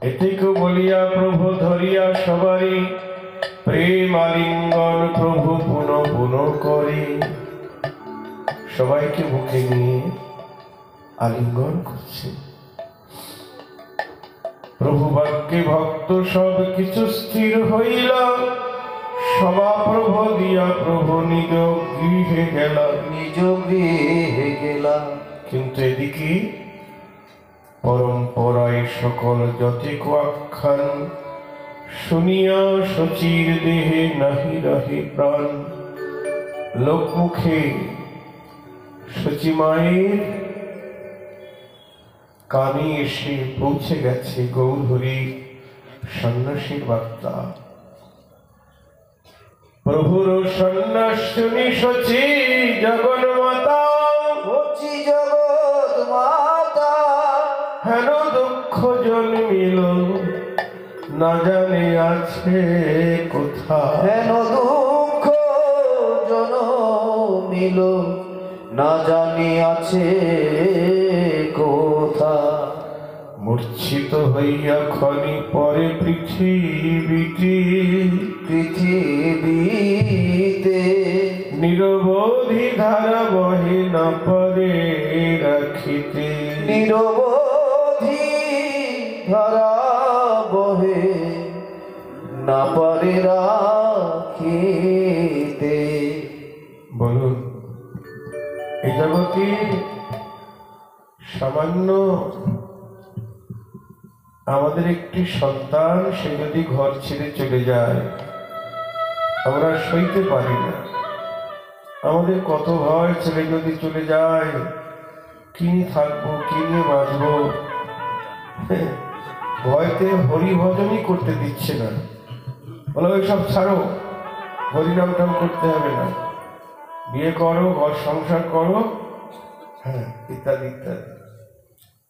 এটিকে বলিয়া প্রভু ধরিয়া সবারই প্রেম আলিঙ্গন প্রভু পুনঃ পুনঃ করে সবাইকে বুকে নিয়ে আলিঙ্গন করছে। প্রভু বাক্যে ভক্ত সব কিছু স্থির হইল, সভা প্রভ দিয়া প্রভু নিজ গৃহে গেলা, নিজ গৃহে গেলা। কিন্তু এদিকে পরম্পরায় সকল যতিক আখ্যান শুনিয়া শচীর দেহে নাহি রহে প্রাণ। লোকমুখে শচী মায়ের কানে এসে পৌঁছে গেছে গৌরহরি সন্ন্যাসীর বার্তা। প্রভুর সন্ন্যাস শুনি শচী জগন মাতা, শচী জগৎ মাতা হেন দুঃখ জন্মিল না জানে আছে কোথা। হেন দুঃখ জন্মিল না জানি আছে কোথা। মূর্ছিত হইয়া ক্ষণি পরে পৃথিবীতে নিরবধি ধারা বহে না পারে রাখিতে। নিরবধি ধারা বহে না পারে রাখিতে। বলুন, এই জগতে সামান্য আমাদের একটি সন্তান সে যদি ঘর ছেড়ে চলে যায় আমরা সইতে পারি না। আমাদের কত ভয়, ছেলে যদি চলে যায় কি নিয়ে থাকবো, কি নিয়ে বাঁচবো। ভয়তে হরিভজনই করতে দিচ্ছে না, বলো সব ছাড়ো, হরিনাম টাম করতে হবে না, বিয়ে করো, ঘর সংসার করো, হ্যাঁ ইত্যাদি ইত্যাদি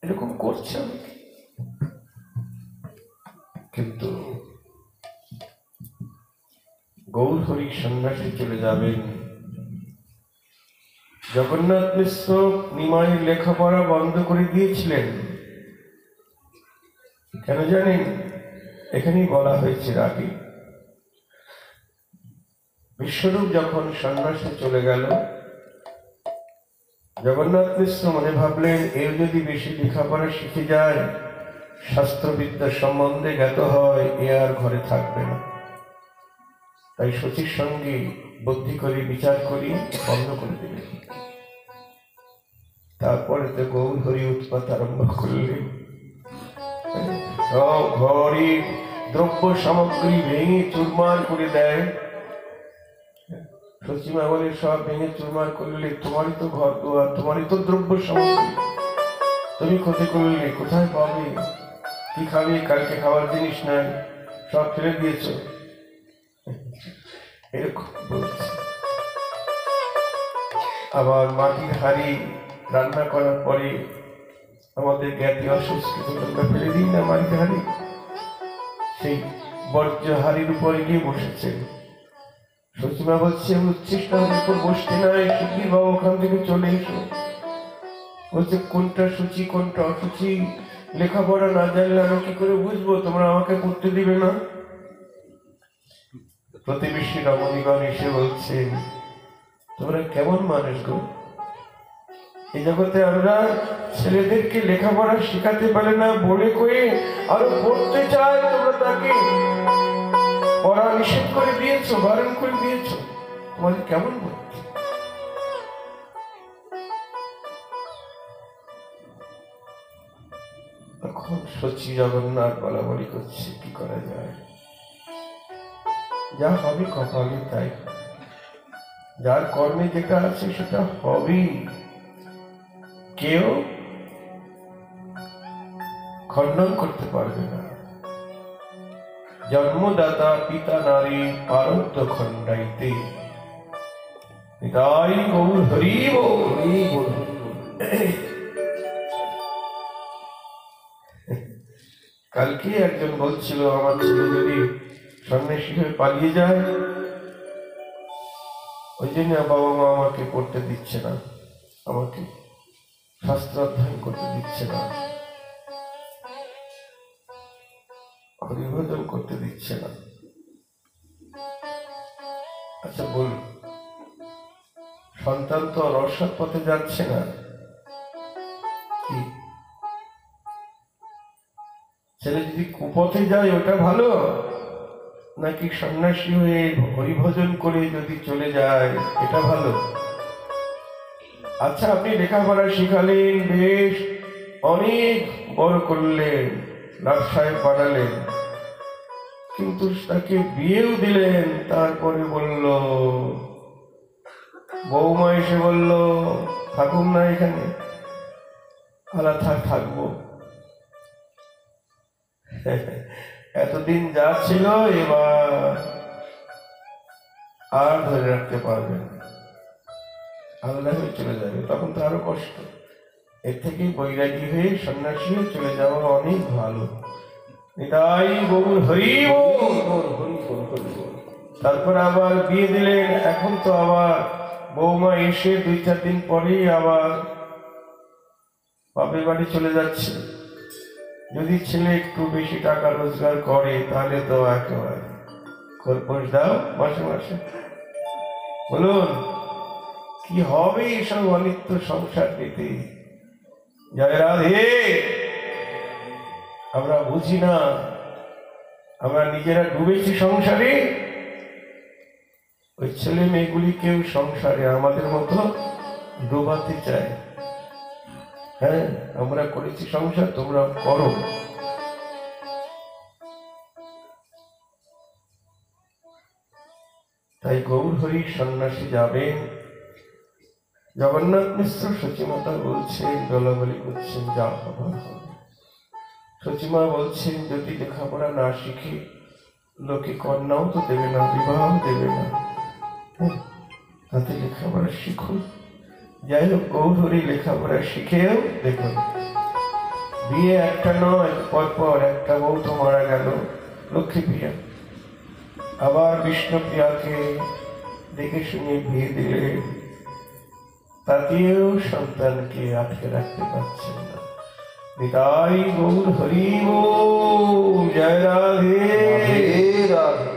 এরকম করছে অনেকে। কিন্তু গৌরহরি সন্ন্যাসী চলে যাবেন। জগন্নাথ মিশ্র নিমাইয়ের লেখাপড়া বন্ধ করে দিয়েছিলেন। কেন জানেন? এখানেই বলা হয়েছে আগে। বিশ্বরূপ যখন সন্ন্যাসে চলে গেল, জগন্নাথ মিশ্র মনে ভাবলেন এর যদি বেশি লেখাপড়া শিখে যায়, শাস্ত্রবিদ্যা সম্বন্ধে জ্ঞাত হয়, এ আর ঘরে থাকবে না। তাই শচীর সঙ্গে বুদ্ধি করে বিচার করি বন্ধ করে দিলেন। তারপরে তো গৌরহরি উৎপাত আরম্ভ করলেন। সব ঘরে দ্রব্য সামগ্রী ভেঙে চুরমার করে দেয়। শচীমা বলে সব ভেঙে চুরমার করলে তোমারই তো ঘর দুয়ার, তোমারই তো দ্রব্য সামগ্রী, তুমি ক্ষতি করলে কোথায় পাবে, কি খাবে, কালকে খাওয়ার জিনিস নাই, সব ফেলে দিয়েছ, এরকম বলছে। আবার মাটির হাড়ি রান্না করার পরে আমাদের জ্ঞাতি অসংস্কৃত আমরা ফেলে দিই না মাটির হাড়ি, সেই বর্জ্য হাড়ির উপরে গিয়ে বসেছে। শচীমা বলছে উচ্ছিষ্টের উপর বসতে নাই, শিগগির বাবা ওখান থেকে চলে এসো। বলছে কোনটা সূচি কোনটা অসুচি, লেখাপড়া না জানলে আমি কি করে বুঝবো, তোমরা আমাকে পড়তে দিবে না। প্রতিবেশী রমণীগণ এসে বলছে তোমরা কেমন মানুষ গো, এই জগতে আমরা ছেলেদেরকে লেখাপড়া শেখাতে পারে না বলে কয়ে আরো পড়তে চায়, তোমরা তাকে পড়া নিষেধ করে দিয়েছো, বারণ করে দিয়েছো, তোমাদের কেমন বুদ্ধি। তখন শচী জগন্নাথ বলা বলি করছে কি করা যায়, যা হবে কপালে তাই, যার কর্মে যেটা আছে সেটা হবেই, কেউ খণ্ডন করতে পারবে না। জন্মদাতা পিতা নারী পারত্ব খণ্ডাইতে, তাই গৌর হরি বল। কালকে একজন বলছিল আমার ছেলে যদি সন্ন্যাসী হয়ে পালিয়ে যায়, ওই জন্য বাবা মা আমাকে পড়তে দিচ্ছে না, আমাকে শাস্ত্র অধ্যয়ন করতে দিচ্ছে না। হরিভজন করতে দিচ্ছে না। আচ্ছা বলুন, সন্তান তো রসার পথে যাচ্ছে না, কি ছেলে যদি কুপথে যায় ওটা ভালো, নাকি সন্ন্যাসী হয়ে হরিভজন করে যদি চলে যায় এটা ভালো? আচ্ছা আপনি লেখাপড়া শিখালেন, বেশ অনেক বড় করলেন, লাট সাহেব বানালেন, কিন্তু তাকে বিয়েও দিলেন, তারপরে বলল, বৌমা এসে বলল থাকুন না এখানে, আলা থাকবো। এতদিন যা ছিল এবার আর ধরে রাখতে পারবেন, আলাদা হয়ে চলে যাবে, তখন তো আরো কষ্ট। এর থেকে বৈরাগী হয়ে সন্ন্যাসী হয়ে চলে যাওয়া অনেক ভালো। নিতাই গৌর হরি বল, হরি বল, হরি বল। তারপর আবার বিয়ে দিলেন, এখন তো আবার বৌমা এসে 2-4 দিন পরেই আবার বাপের বাড়ি চলে যাচ্ছে। যদি ছেলে একটু বেশি টাকা রোজগার করে তাহলে তো একেবারে খরপোশ দাও মাসে মাসে। বলুন কি হবে এসব অনিত্য সংসার পেতে? জয় রাধে। আমরা বুঝি না, আমরা নিজেরা ডুবেছি সংসারে, ওই ছেলে মেয়েগুলিকেও সংসারে আমাদের মতো ডোবাতে চায়। হ্যাঁ, আমরা করেছি সংসার, তোমরা করো। তাই গৌর হরি সন্ন্যাসী যাবেন। জগন্নাথ মিশ্র সচিমাতা বলছেন, দলাবলি করছেন, যা হবার হবে। সচিমা বলছেন যদি লেখাপড়া না শিখে লোকে কন্যাও তো দেবে না, বিবাহ দেবে না, তাতে লেখাপড়া শিখুন। যাই হোক, গৌর হরি লেখাপড়া শিখেও দেখুন বিয়ে একটা নয়, পরপর একটা বউ তো মারা গেল, লক্ষ্মীপ্রিয়া। আবার বিষ্ণুপ্রিয়াকে দেখে শুনে বিয়ে দিলে, তাতেও সন্তানকে আটকে রাখতে পারছেন না। নিতাই গৌর হরি বল, জয় রাধে রাধে।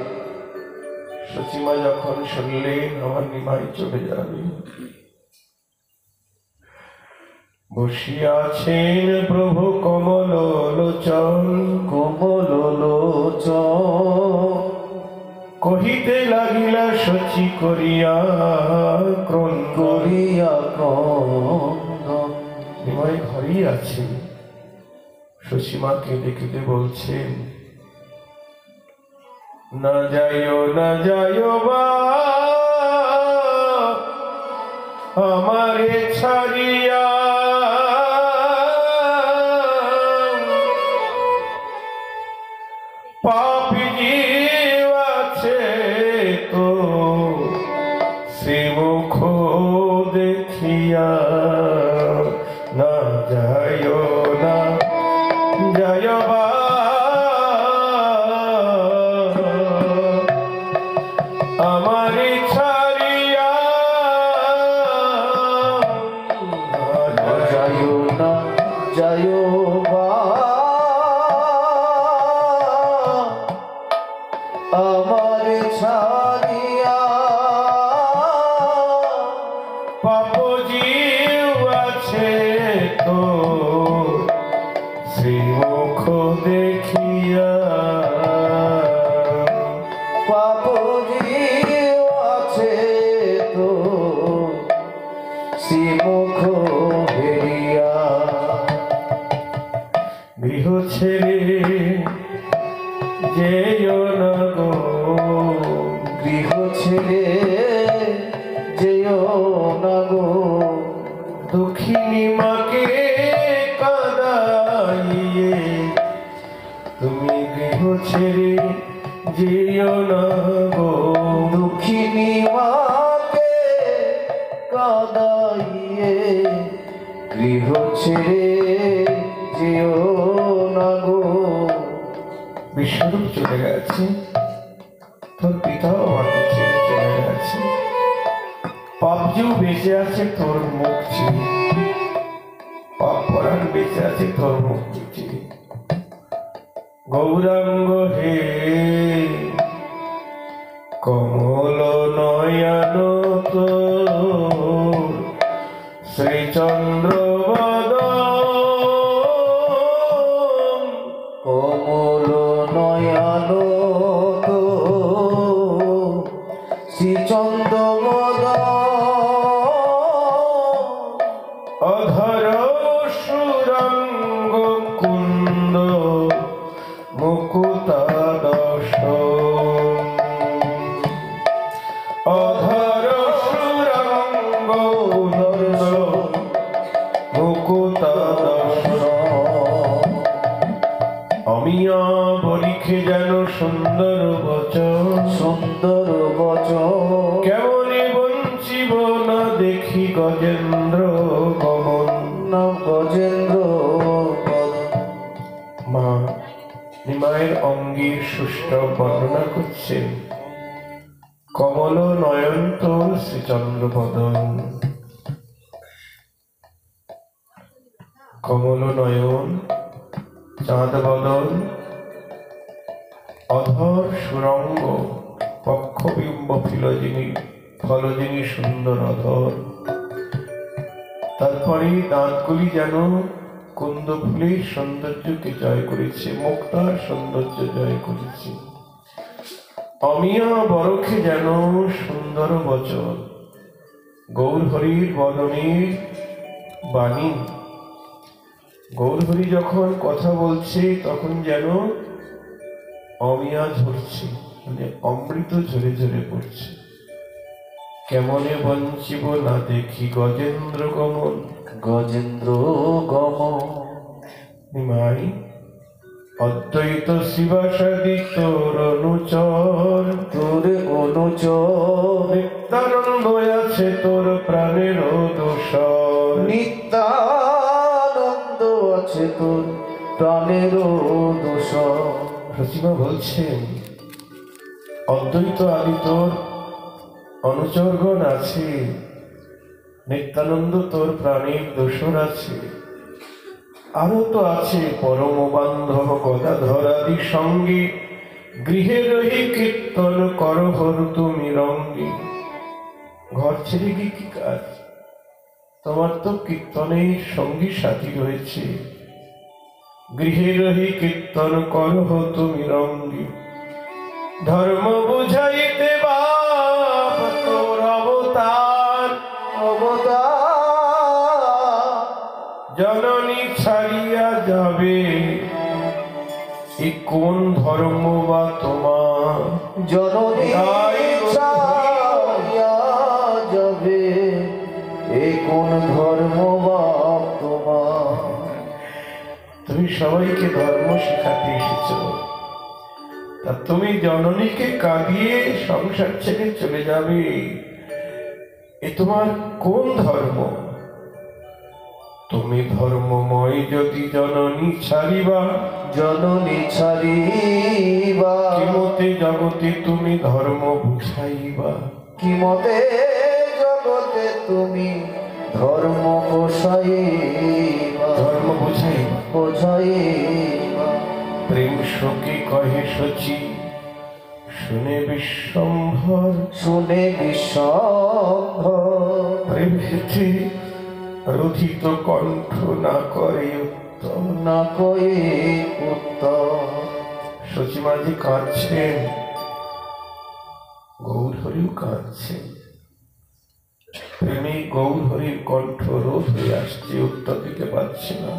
সচিমা যখন শুনলেন আমার নিমাই চলে যাবে, বসিয়াছেন প্রভু কমল লোচন, কমল লোচন, কহিতে লাগিলা সচি করিয়া ক্রন্দন, করিয়া ক্রন্দন। নিমাই ঘরেই আছে, সচিমাকে দেখিতে বলছেন, না যাইও না যাইও বা আমারে ছাড়িয়া, পাপী জীব আছে তো সে মুখ দেখিয়া, না যাইও না যাইও বা আমারে ছাড়িয়া, যাইও না যাইও বা আমার ছাড়িয়া, পাপ জীব আছে তো শ্রীমুখ দেখিয়া, পাপ জীব আছে তো শ্রীমুখ হেরিয়া। গৃহ ছেড়ে যেও না গো, গৃহ ছেড়ে যেও না গো, দুঃখিনী মাকে কাঁদাইয়ে, তুমি গৃহ ছেড়ে যেও না গো, দুঃখিনী মাকে কাঁদাইয়ে গৃহ ছেড়ে যেও না গো। বিশ্বরূপ চলে গেছে, তোর পিতাও আমাকে ছেড়ে চলে গেছে, পাপজিও বেঁচে আছে তোর মুখ চিনি, পাপ পরাণ বেঁচে আছে তোর মুখ চিনি। গৌরাঙ্গ হে কমল নয়ন তোর শ্রীচন্দ্র কমল নয়ন শ্রীচন্দ্র অধর সুরঙ্গ কুন্দ মুকুতাদশ অধর সুরঙ্গ কুন্দ মুকুতাদশ অমিয়া বলিখে যেন সুন্দর বচন সুন্দর বচন কেমনে বঞ্চিব না দেখি গজেন্দ্র গমন না গজেন্দ্র মা নিমায়ের অঙ্গীর সুষ্ঠু বর্ণনা করছেন কমল নয়ন তোর শ্রীচন্দ্র বদন কমল নয়ন চাঁদ বদন অধর সুরঙ্গ পক্ষবিম্ব ফলজিনী সুন্দর অধর তারপরে দাঁতগুলি যেন কুন্দ ফুলের সৌন্দর্যকে জয় করেছে মুক্তার সৌন্দর্য জয় করেছে অমিয়া বরখে যেন সুন্দর বচন গৌরহরির বদনের বাণী গৌরহরি যখন কথা বলছে তখন যেন অমিয়া ঝরছে মানে অমৃত ঝরে ঝরে পড়ছে কেমনে বঞ্চিব না দেখি গজেন্দ্র গমন গজেন্দ্র গমন নিমাই অদ্বৈত শিবাসাদি তোর অনুচর তোর অনুচর নিত্যানন্দ আছে তোর প্রাণের দোষর নিত্যানন্দ আছে তোর প্রাণের দোষর প্রতিমা বলছেন অদ্বৈত আদি তোর অনুচরগণ আছে নিত্যানন্দ তোর প্রাণীর দোষর আছে আরো তো আছে পরম বান্ধব গদাধর আদি সঙ্গে গৃহে রহি কীর্তন করহর তুমি রঙ্গে ঘর ছেড়ে গিয়ে কি কাজ তোমার তো কীর্তনের সঙ্গী সাথী রয়েছে গৃহে রহি কীর্তন করহ তুমি রঙ্গে ধর্ম বুঝাইতে বাপ তোর অবতার জননী ছাড়িয়া যাবে এ কোন ধর্ম বা তোমার জননী ছাড়িয়া যাবে এ কোন ধর্ম বা তোমার তুমি সবাইকে ধর্ম শেখাতে এসেছো তা তুমি জননীকে কাঁদিয়ে সংসার ছেড়ে চলে যাবে এ তোমার কোন ধর্ম তুমি ধর্মময় যদি জননী ছাড়িবা কি মতে জগতে তুমি ধর্ম বুঝাইবা কি মতে জগতে তুমি ধর্ম ধর্ম বোঝাইবা প্রেম শোকে কহে শচী শুনে বিশ্বম্ভর প্রেমেতে রথিত কণ্ঠ না করে উত্তম শচীমাঝি কাঁদছেন গৌরহরিও কাঁদছেন প্রেমে গৌরহরির কণ্ঠ রোধ হয়ে আসছে উত্তর দিতে পারছে না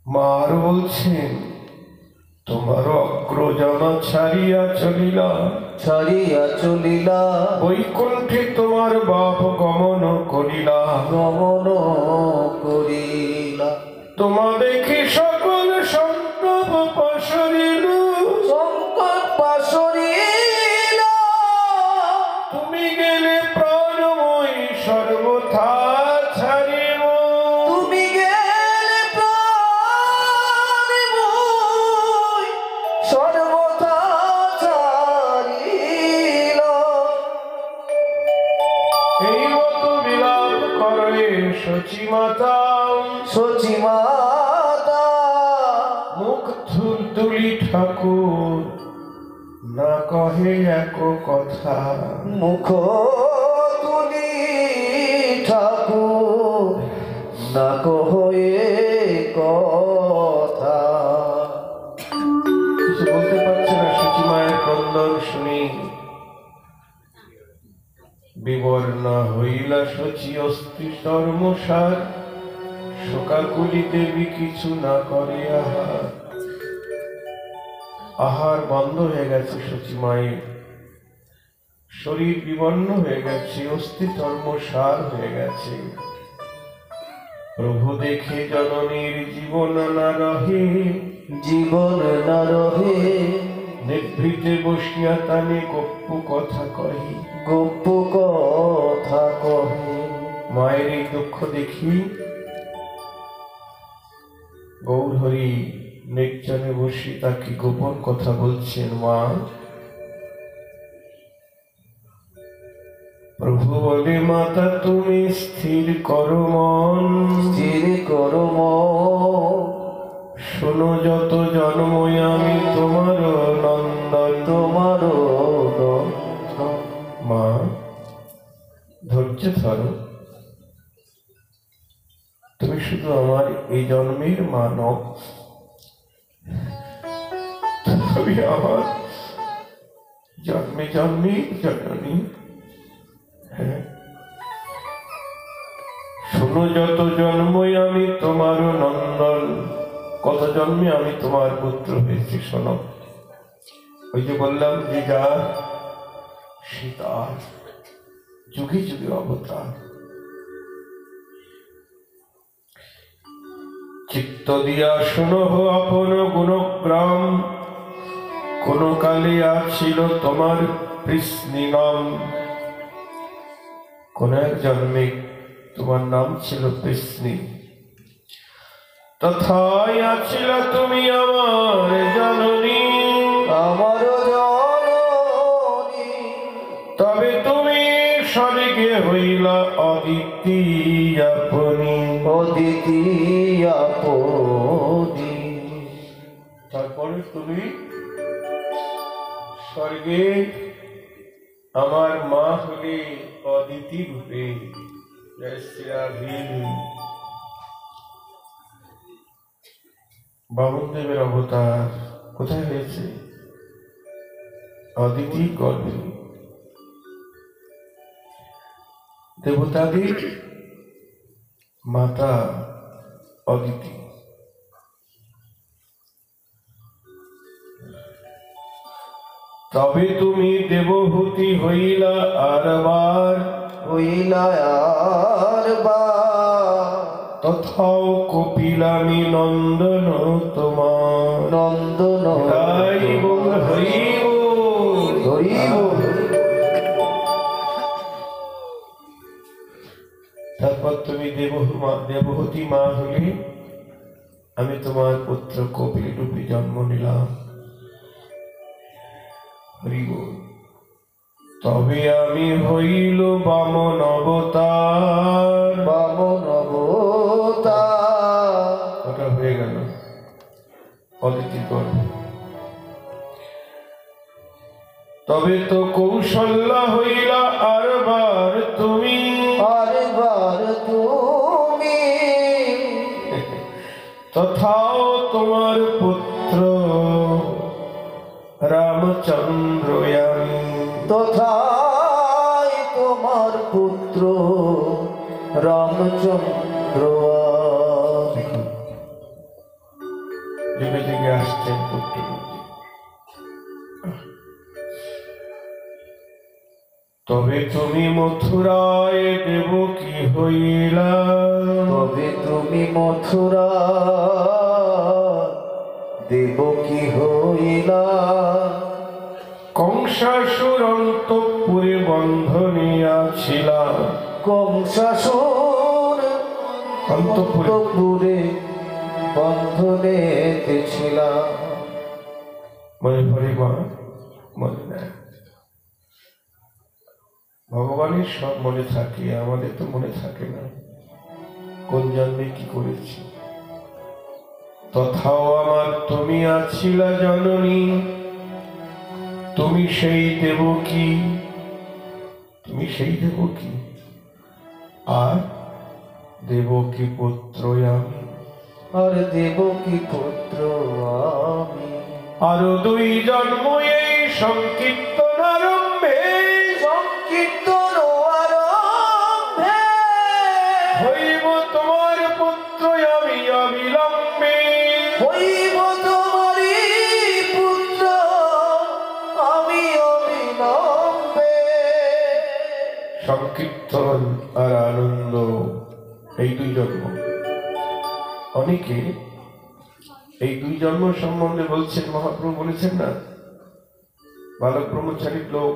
মা আরো বলছেন তোমার অগ্রজামা ছাড়িয়া চলিলা বৈকুণ্ঠে তোমার বাপ গমন করিলা তোমা দেখি সকল সংকট পাশরিল তুমি গেলে প্রাণময়ী সর্বথা ছাড়িব এই মতো বিলাপ করে শচী মাতা মুখ তুলি ঠাকুর না কহে এক কথা, মুখ তুলি ঠাকুর না কহে কথা। কিছু বলতে পারছে না সূচি মায়ের ক্রন্দন শুনি। বিবর্ণা হইলা শচী অস্থি চর্মসার, শোকাকুলি দেবী কিছু না করে আহার। আহার বন্ধ হয়ে গেছে শচী মায়ের, শরীর বিবর্ণ হয়ে গেছে, অস্থি চর্মসার হয়ে গেছে। প্রভু দেখে জননীর জীবন না রহে, জীবন না রহে নিভৃতে বসিয়া তানে গপ্প কথা কহে। গোপ কথা কহে। মায়ের এই দুঃখ দেখি গৌরহরি নির্জনে বসে তাকে গোপন কথা বলছেন। মা, প্রভু বলে মাতা তুমি স্থির করো মন, স্থির করো মন। শোনো যত জন্মই আমি তোমার নন্দন। তোমার মা ধৈর্য ধরো, তুমি শুধু আমার এই জন্মের মা নও, তুমি আমার জন্মে জন্মে জননী। হ্যাঁ, শোনো যত জন্মই আমি তোমার নন্দন, কত জন্মে আমি তোমার পুত্র হয়েছি। শোনো, ওই যে বললাম যে যার সীতার যুগে যুগে অবতার, চিত্ত দিয়া শোনো আপন গুণগ্রাম, কোন কালে আছিল তোমার কৃষ্ণী নাম। কোন এক জন্মে তোমার নাম ছিল কৃষ্ণী, তথায় আছিল তুমি আমার জননী। আমার জননী তবে তুমি স্বর্গে হইলা অদিতি আপনি। অদিতি আপনি। তারপরে তুমি স্বর্গে আমার মা হলে অদিতি রূপে। জয় শ্রীরাধীন। বামনদেবের অবতার কোথায় হয়েছে? অদিতি গর্ভে। দেবতাদের মাতা অদিতি। তবে তুমি দেবহূতি হইলা আরবার, হইলা আরবার। তথাও কপিলামি নন্দন তোমার। নন্দন হরিব হরিব হরিব। তারপর তুমি দেবহূতি মা হলে আমি তোমার পুত্র কপিল রূপে জন্ম নিলাম। হরিব। তবে আমি হইল বামন অবতার। বামন অবতার। ওটা হয়ে গেল অদিতি গর্ভে। তবে তো কৌশল্যা হইলা আরবার তুমি। আরবার তুমি। তথাও তোমার পুত্র রামচন্দ্র আমি। তথায় তোমার পুত্র রামচন্দ্র। যুগে যুগে আসছেন পুত্র রূপে। তবে তুমি মথুরায় দেবকী হইলা। তবে তুমি মথুরা দেবকী হইলা। কংসাসুর অন্তঃপুরে বন্ধনে আছিলা। কংসাসুর অন্তঃপুরে বন্ধনে ছিলা। মনে পড়ে মা? মনে নেয়। ভগবানের সব মনে থাকে, আমাদের তো মনে থাকে না কোন জন্মে কি করেছি। তথাও আমার তুমি আছিলা জননী, তুমি সেই দেবকী, তুমি সেই দেবকী, আর দেবকী পুত্র আমি, আর দেবকী পুত্র আমি। আরো 2 জন্ম এই সংকীর্তন আরম্ভে, সংকীর্তন আরম্ভে হইব তোমার পুত্র আমি অবিলম্বে, হইব তোমারি পুত্র আমি অবিলম্বে। সংকীর্তন আর আনন্দ, এই 2 জন্ম। অনেকে এই 2 জন্ম সম্বন্ধে বলছেন, মহাপ্রভু বলেছেন না, বালক ব্রহ্মচারীর লোক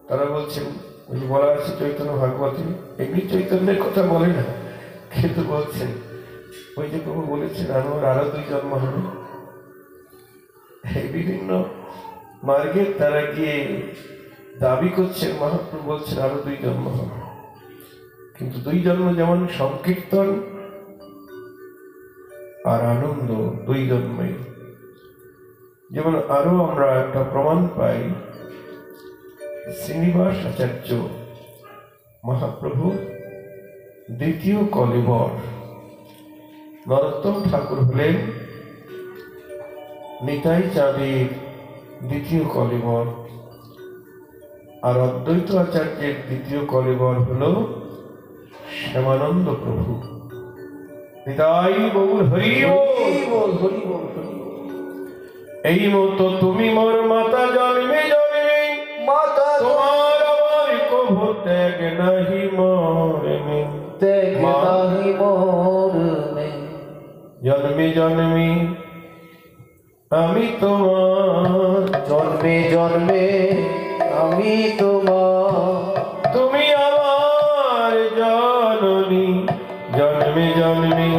তারা বলছেন, ওই বলা আছে চৈতন্য ভাগবতে, এমনি চৈতন্যের কথা বলে না, কিন্তু বলছেন ওই যে প্রভু বলেছেন আমার আরো 2 জন্ম হবে। এই বিভিন্ন মার্গের তারা গিয়ে দাবি করছেন, মহাপ্রভু বলছেন আরো 2 জন্ম হবে। কিন্তু 2 জন্ম যেমন সংকীর্তন আর আনন্দ, 2 জন্মই। যেমন আরো আমরা একটা প্রমাণ পাই, শ্রীনিবাস আচার্য মহাপ্রভু 2য় কলেবর, নরোত্তম ঠাকুর হলেন নিতাই চাঁদের 2য় কলেবর, আর অদ্বৈত আচার্যের 2য় কলেবর হল শ্যামানন্দ প্রভু। নিতাই গৌর হরি বল, হরি বল, হরি বল। এই মতো তুমি মোর মাতা জন্মে জন্মে, মাতা তোমার আমার কভু ত্যাগ নাহি মরমে, ত্যাগ নাহি মরমে। জন্মে জন্মে আমি তোমার, জন্মে জন্মে আমি তোমার, তুমি আমার জননী। জন্মে জন্মে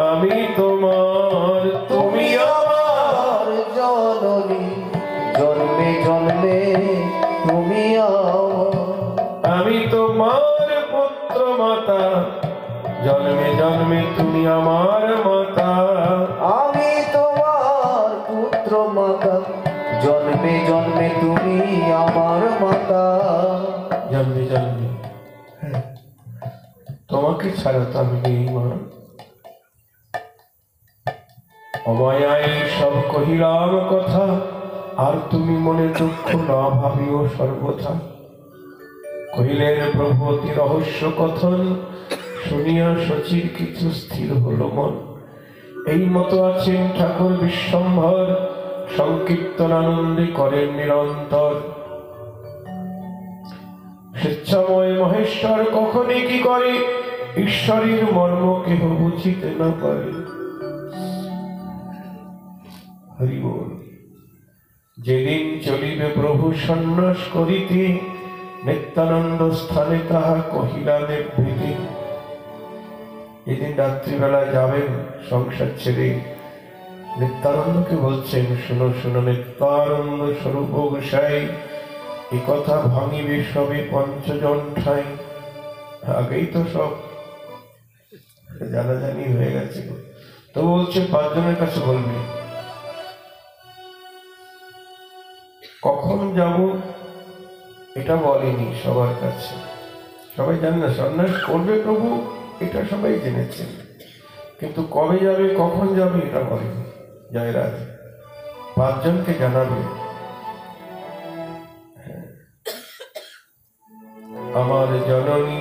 আমি তোমার, তুমি আমার জননী। জন্মে জন্মে তুমি আমার, আমি তোমার পুত্র মাতা। জন্মে জন্মে তুমি আমার মাতা, আমি তোমার পুত্র মাতা। জন্মে জন্মে তুমি আমার মাতা। জন্মে জন্মে, হ্যাঁ, তোমাকে ছাড়া তো আমি নেই মা। অমায়াই সব কহিলাম কথা, আর তুমি মনে দুঃখ না ভাবিও সর্বথা। কহিলেন প্রভু অতি রহস্য কথন, শুনিয়া শচীর কিছু স্থির হলো মন। এই মতো আছেন ঠাকুর বিশ্বম্ভর, সংকীর্তন আনন্দে করেন নিরন্তর। স্বেচ্ছাময় মহেশ্বর কখনই কি করে, ঈশ্বরের মর্ম কেহ বুঝিতে না পারে। হরি বল। যেদিন চলিবে প্রভু সন্ন্যাস করিতে, নিত্যানন্দ স্থানে তাহা কহিলা নিভৃতি। যেদিন রাত্রিবেলা যাবেন সংসার ছেড়ে, নিত্যানন্দকে বলছেন, শুনো শুনো নিত্যানন্দ স্বরূপ গোসাই, এ কথা ভাঙিবে সবে 5 জন ঠাই। আগেই তো সব জানাজানি হয়ে গেছে, তো বলছে 5 জনের কাছে বলবে। কখন যাব এটা বলেনি সবার কাছে, সবাই জানে না সন্ন্যাস করবে প্রভু, এটা সবাই জেনেছেন, কিন্তু কবে যাবে কখন যাবে এটা বলেনি। জয়রাজ 5 জনকে জানাবে। আমার জননী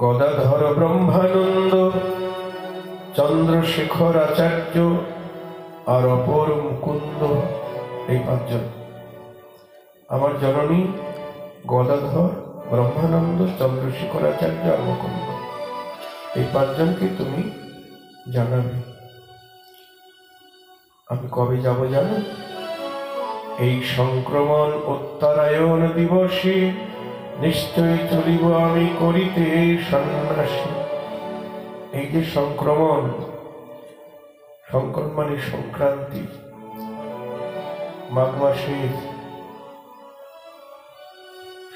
গদাধর ব্রহ্মানন্দ, চন্দ্রশেখর আচার্য, আর অপর মুকুন্দ। এই 5 জন আমার জননী গদাধর, ব্রহ্মানন্দ, চন্দ্রশেখর আচার্য আর মুকুন্দ। এই 5 জনকে তুমি জানাবে। আমি কবে যাব জানো? এই সংক্রমণ উত্তরায়ণ দিবসে নিশ্চয় চলিব আমি করিতে সন্ন্যাসী। এই যে সংক্রমণ, সংক্রমণ মানে সংক্রান্তি, মাঘ মাসের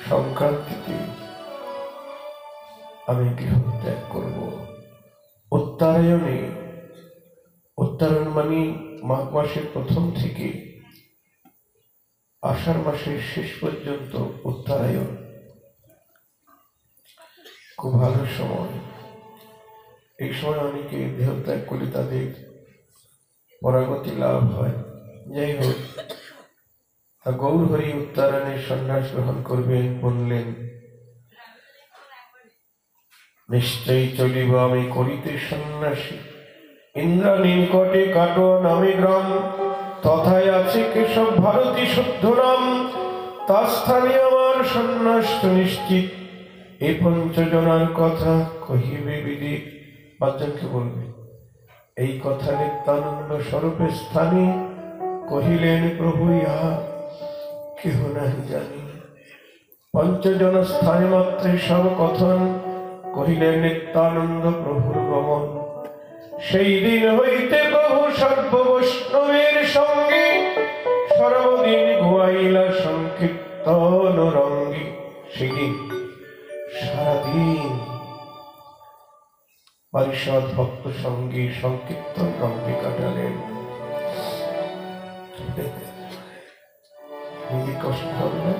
সংক্রান্তিতে আমি গৃহ ত্যাগ করব। উত্তরায়ণে উত্তরণ মানে মাঘ মাসের প্রথম থেকে আষাঢ় মাসের শেষ পর্যন্ত উত্তরায়ণ, খুব ভালো সময়। এই সময় অনেকে দেহত্যাগ করে তাদের পরাগতি লাভ হয়। যাই হোক, গৌর হরি উত্তরায়ণের সন্ন্যাস গ্রহণ করবেন বললেন, নিশ্চয়ই চলিব আমি করিতে সন্ন্যাসী, ইন্দ্রাণী নিকটে কাটো নামে গ্রাম, তথায় আছে কেশব ভারতী শুদ্ধ নাম, তার স্থানে আমার সন্ন্যাস নিশ্চিত, এই পঞ্চজনার কথা কহিবে বিদিত। পাঁচজনকে বলবে, এই কথা নিত্যানন্দ স্বরূপের স্থানে কহিলেন প্রভু, ইহা কেহ নাহি জানি। পঞ্চজন স্থানে মাত্রে সব কথন কহিলেন নিত্যানন্দ প্রভুর গমন। সেই দিন হইতে প্রভু সর্ব বৈষ্ণবের সঙ্গে সর্বদিন ঘুমাইলা সংকীর্তন রঙ্গী। সেদিন সারাদিন পরিষদ ভক্ত সঙ্গে সংকীর্তন রঙ্গে কাটালেন। নিজে কষ্ট হবে না?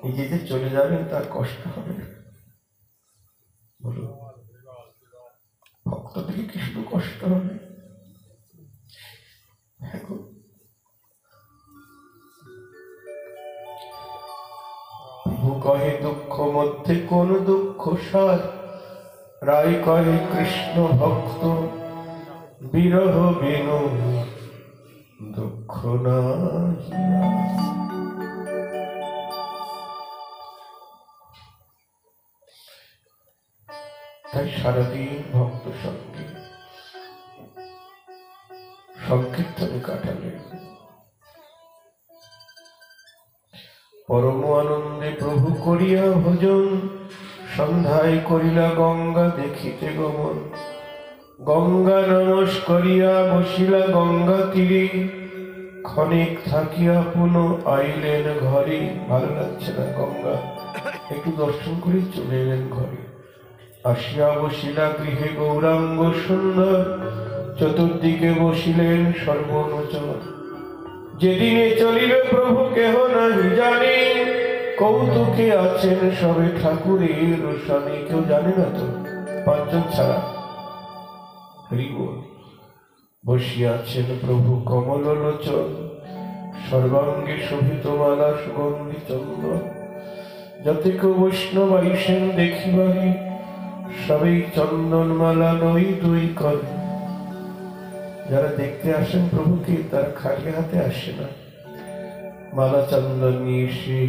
নিজে যে চলে যাবেন তার কষ্ট হবে না? বলুন, ভক্ত থেকে কি শুধু কষ্ট হবে? প্রভু কহে দুঃখ মধ্যে কোন দুঃখ সার, রায় কহে কৃষ্ণ ভক্ত বিরহ বিনু দুঃখ নাহি। তাই সারাদিন ভক্ত সঙ্গে সংকীর্তনে কাটালেন। পরম আনন্দে প্রভু করিয়া ভোজন, সন্ধ্যায় করিলা গঙ্গা দেখিতে গমন। গঙ্গা নমস্করিয়া বসিলা গঙ্গা তীরে, ক্ষণিক থাকিয়া পুনঃ আইলেন ঘরে। ভালো লাগছে না গঙ্গা, একটু দর্শন করে চলে এলেন ঘরে। আসিয়া বসিলা গৃহে গৌরাঙ্গ সুন্দর, চতুর্দিকে বসিলেন সর্বনচর। যেদিনে চলিবে প্রভু কেহ নাহি জানে, কৌতুকে আছেন সবে ঠাকুরের রোশনে। কেউ জানে না তো, পাঁচজন ছাড়া। বসিয়াছেন প্রভু কমল লোচন, সর্বাঙ্গে শোভিত মালা সুগন্ধি চন্দন। যাতে কেউ বৈষ্ণব আইসেন দেখিবারে, সবেই চন্দন মালা নই দুই করে। যারা দেখতে আসেন প্রভুকে তারা খালি হাতে আসে না, মালা চন্দন নিয়ে এসে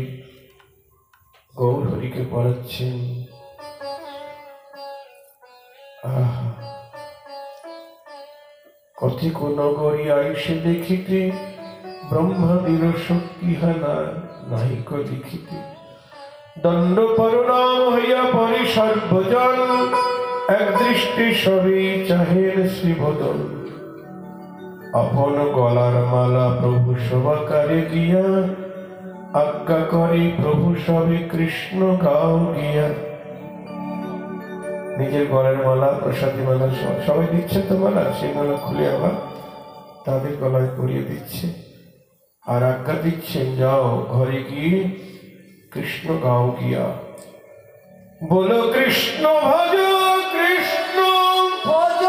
গৌর হরিকে পড়াচ্ছেন। আহা, কতিক নগরী আইসে দেখিতে, ব্রহ্মাদির শক্তি হানা নাহিক দেখিতে। দণ্ড পরনাম হইয়া পরে সর্বজন, এক দৃষ্টি সবই চাহেন শ্রীবদন। আপন গলার মালা প্রভু সবাকারে গিয়া, আজ্ঞা করে প্রভু সবে কৃষ্ণ গাও গিয়া। নিজের গলার মালা, প্রসাদী মালা সবাই দিচ্ছে তো মালা, সেই মালা খুলে আবার তাদের গলায় পরিয়ে দিচ্ছে, আর আজ্ঞা দিচ্ছেন যাও ঘরে গিয়ে কৃষ্ণ গাও গিয়া। বলো কৃষ্ণ ভজ কৃষ্ণ ভজ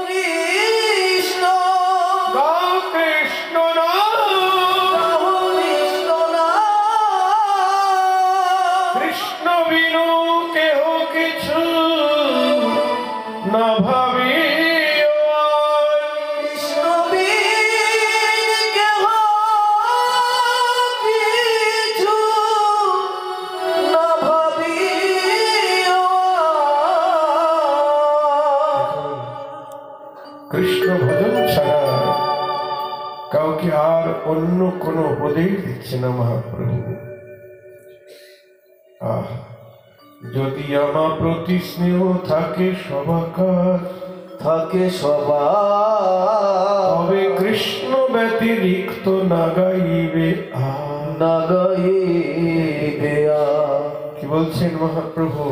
কৃষ্ণ, গাও কৃষ্ণ নাম, কৃষ্ণ নাম। কৃষ্ণ বিনু কেহ কিছু না ভাবি। কৃষ্ণ বিন কেহ কিছু না ভাবিও। কৃষ্ণ ভজন ছাড়া কাউকে আর অন্য কোনো উপদেশ দিচ্ছে না মহাপ্রভু। যদি আমার প্রতি স্নেহ থাকে সবাকার, থাকে সবার, তবে কৃষ্ণ ব্যতিরিক্ত না গাইবে আর। না গাইবে আর। কি বলছেন মহাপ্রভু?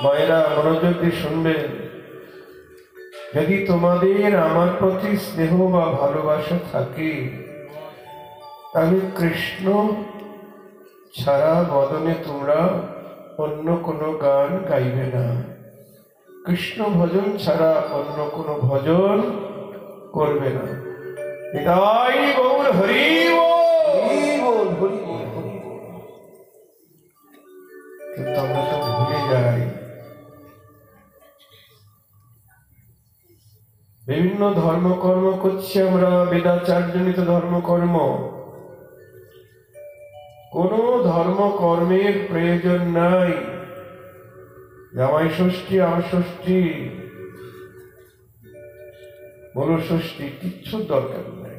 মায়েরা মনোযোগ দিয়ে শুনবেন। যদি তোমাদের আমার প্রতি স্নেহ বা ভালোবাসা থাকে, তাহলে কৃষ্ণ ছাড়া বদনে তোমরা অন্য কোনো গান গাইবে না, কৃষ্ণ ভজন ছাড়া অন্য কোনো ভজন করবে না। এটাই গৌর হরি বল। কিন্তু আমরা তো ভুলে যাই, বিভিন্ন ধর্মকর্ম করছি আমরা, বেদাচারজনিত ধর্মকর্ম। কোন ধর্মকর্মের প্রয়োজন নাই। জামাই ষষ্ঠী, আম ষষ্ঠী, মূল ষষ্ঠী কিচ্ছু দরকার নাই।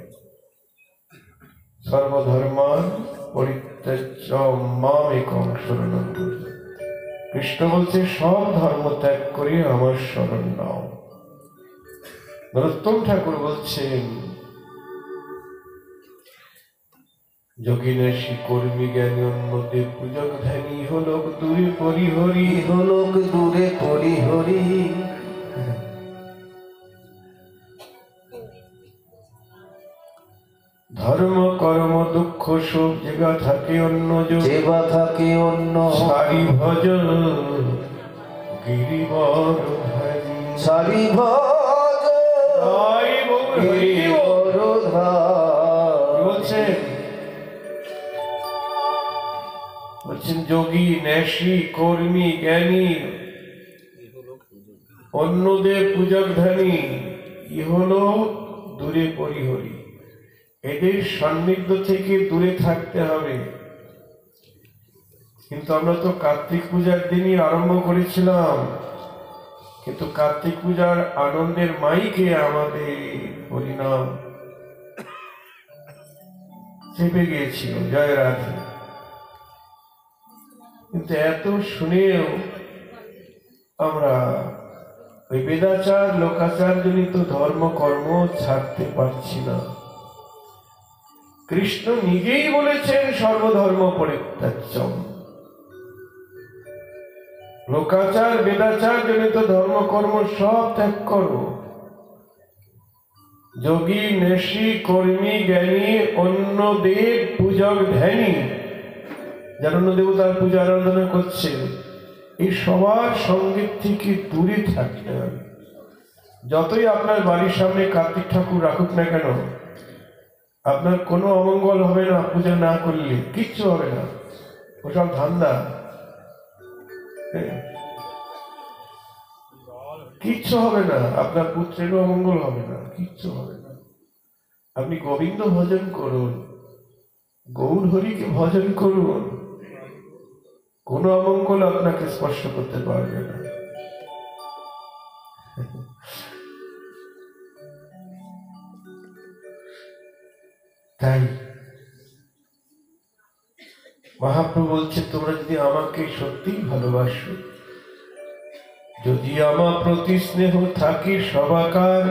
সর্বধর্মান পরিত্যাজ্য মাম একং শরণং ব্রজ। কৃষ্ণ বলছে সব ধর্ম ত্যাগ করে আমার শরণ নাও। নরোত্তম ঠাকুর বলছেন যোগিনেশী কর্মী জ্ঞানী অন্যতে পূজক ধ্যানী হলোক দূরে পরিহরি, হলোক দূরে পরিহরি। ধর্ম কর্ম দুঃখ শোক যেগা থাকে অন্য যেবা থাকে অন্য সারি ভজ গিরিবর ধারী। সারি ভজ তাই বলছেন বলছেন যোগী নেশী কর্মী জ্ঞানী অন্যদের পূজক ধ্যানী ইহলোক দূরে পরিহরি। এদের সান্নিধ্য থেকে দূরে থাকতে হবে। কিন্তু আমরা তো কার্তিক পূজার দিনই আরম্ভ করেছিলাম, কিন্তু কার্তিক পূজার আনন্দের মাইকে আমাদের হরিনাম চেপে গিয়েছিল। জয় রাধে। কিন্তু এত শুনেও আমরা ওই বেদাচার লোকাচার জনিত ধর্মকর্ম ছাড়তে পারছি না। কৃষ্ণ নিজেই বলেছেন সর্বধর্ম পরিত্যাজ্যম। লোকাচার বেদাচার জনিত ধর্মকর্ম সব ত্যাগ করো। যোগী নেশী কর্মী জ্ঞানী অন্য দেব পূজক ধ্যানী, যারা অন্য দেবতার পূজা আরাধনা করছে, এই সবার সঙ্গে থেকে দূরে থাকতে হবে। যতই আপনার বাড়ির সামনে কার্তিক ঠাকুর রাখুক না কেন, আপনার কোনো অমঙ্গল হবে না। পূজা না করলে কিচ্ছু হবে না, ওসব ধান্দা। কিচ্ছু হবে না, আপনার পুত্রেরও অমঙ্গল হবে না, কিচ্ছু হবে না। আপনি গোবিন্দ ভজন করুন, গৌর হরিকে ভজন করুন, কোন অমঙ্গল আপনাকে স্পর্শ করতে পারবে না। তাই মহাপ্রভু বলছে তোমরা যদি আমাকে সত্যি ভালোবাসো, যদি আমার প্রতি স্নেহ থাকে সবাকার,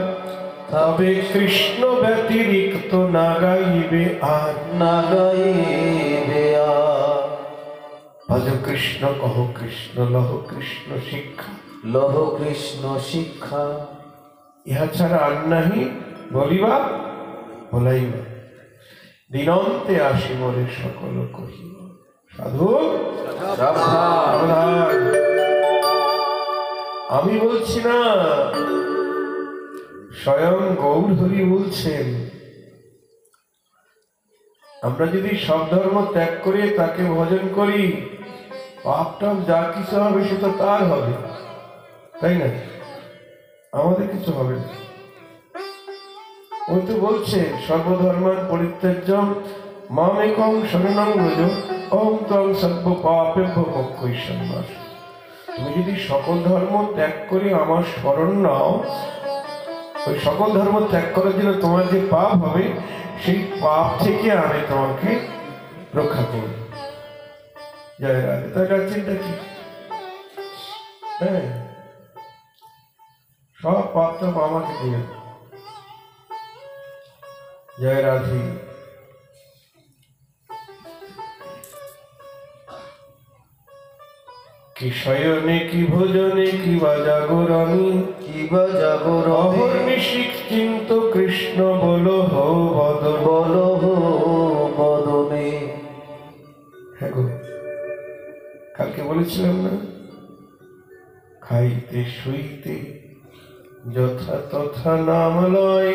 তবে কৃষ্ণ ব্যতিরিক্ত না গাইবে আর, না গাইবে আর। ভজ কৃষ্ণ কহ কৃষ্ণ লহ কৃষ্ণ শিক্ষা, লহ কৃষ্ণ শিক্ষা। ইহা ছাড়া আর নাহি বলিবা বলাইবা, দিনন্তে আসি মরে সকল কহিব। সাধু সাবধান। আমি বলছি না, স্বয়ং গৌর হরি বলছেন। আমরা যদি সব ধর্ম ত্যাগ করে তাকে ভজন করি, পাপটাপ যা কিছু হবে সেটা তার হবে, তাই না? আমাদের কিছু হবে না। ওই তো বলছে সর্বধর্মান পরিত্যাজ্যম মাম একং শরণং ব্রজ অহং ত্বং সর্ব পাপেভ্যো মোক্ষয়িষ্যামি। তুমি যদি সকল ধর্ম ত্যাগ করে আমার শরণ নাও, ওই সকল ধর্ম ত্যাগ করার জন্য তোমার যে পাপ হবে, সেই পাপ থেকে আমি তোমাকে রক্ষা করব। জয় রাধে। তার চিন্তা কি? হ্যাঁ, সব পাপ তো আমাকে দিয়ে। জয় রাধে। কি শয়নে কি ভোজনে কি বা জাগরণী কিবা জাগরণে অহর্নিশি চিন্ত কৃষ্ণ বলো হো বদন। বলো হো বদনে। হ্যাঁ গো, কালকে বলেছিলাম না, খাইতে শুইতে যথা তথা নাম লয়,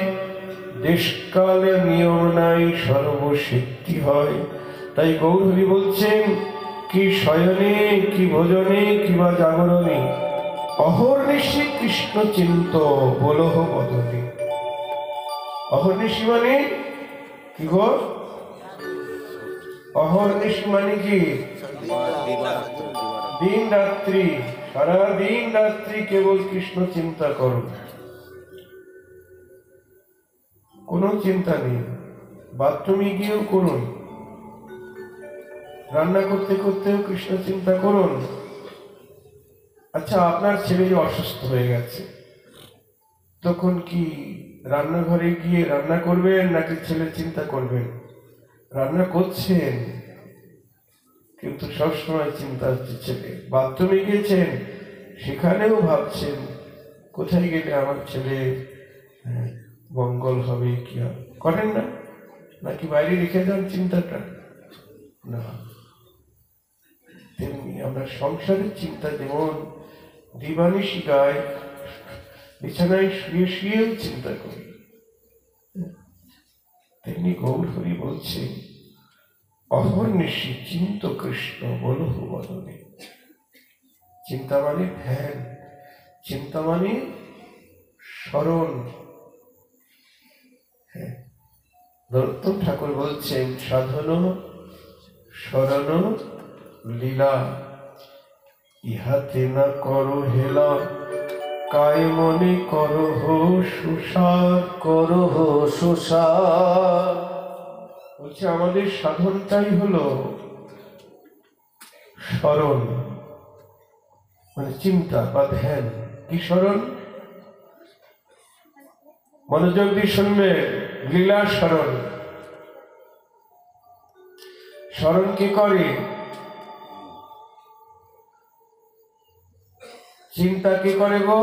দেশকালে নিয়ম নাই সর্বসিদ্ধি হয়। তাই গৌরহরি বলছেন কি শয়নে কি ভোজনে কিবা জাগরণে অহর্নিশি কৃষ্ণ চিন্ত বলহ বদনে। অহর্নিশি মানে কি গো? অহর্নিশি মানে কি? দিন রাত্রি, সারা দিন রাত্রি কেবল কৃষ্ণ চিন্তা করো, কোনো চিন্তা নেই। বাথরুমে গিয়েও করুন, রান্না করতে করতেও কৃষ্ণ চিন্তা করুন। আচ্ছা, আপনার ছেলে যে অসুস্থ হয়ে গেছে, তখন কি রান্নাঘরে গিয়ে রান্না করবেন নাকি ছেলে চিন্তা করবেন? রান্না করছেন, কিন্তু সবসময় চিন্তা হচ্ছে ছেলে। বাথরুমে গিয়েছেন, সেখানেও ভাবছেন কোথায় গেলে আমার ছেলে মঙ্গল হবে, কি হবে। করেন না? নাকি বাইরে রেখে যান চিন্তাটা? না। তেমনি আমরা সংসারের চিন্তা যেমন দিবানিশি গায়, বিছানায় শুয়ে শুয়েও চিন্তা করি, তেমনি গৌরহরি বলছে অহর্নিশি চিন্ত কৃষ্ণ বলহ বদনে। চিন্তা মানে ধ্যান, চিন্তা মানে স্মরণ। নরোত্তম ঠাকুর বলছেন সাধন স্মরণ লীলা, ইহাতে না করো হেলা, কায় মনে করো হো সুসার। করো হো সুসার। বলছে আমাদের সাধনটাই হলো স্মরণ, মানে চিন্তা বা ধ্যান। কি স্মরণ? মনোযোগ দিয়ে শুনবে, লীলা স্মরণ। স্মরণ কি করে? চিন্তা কি করে গো?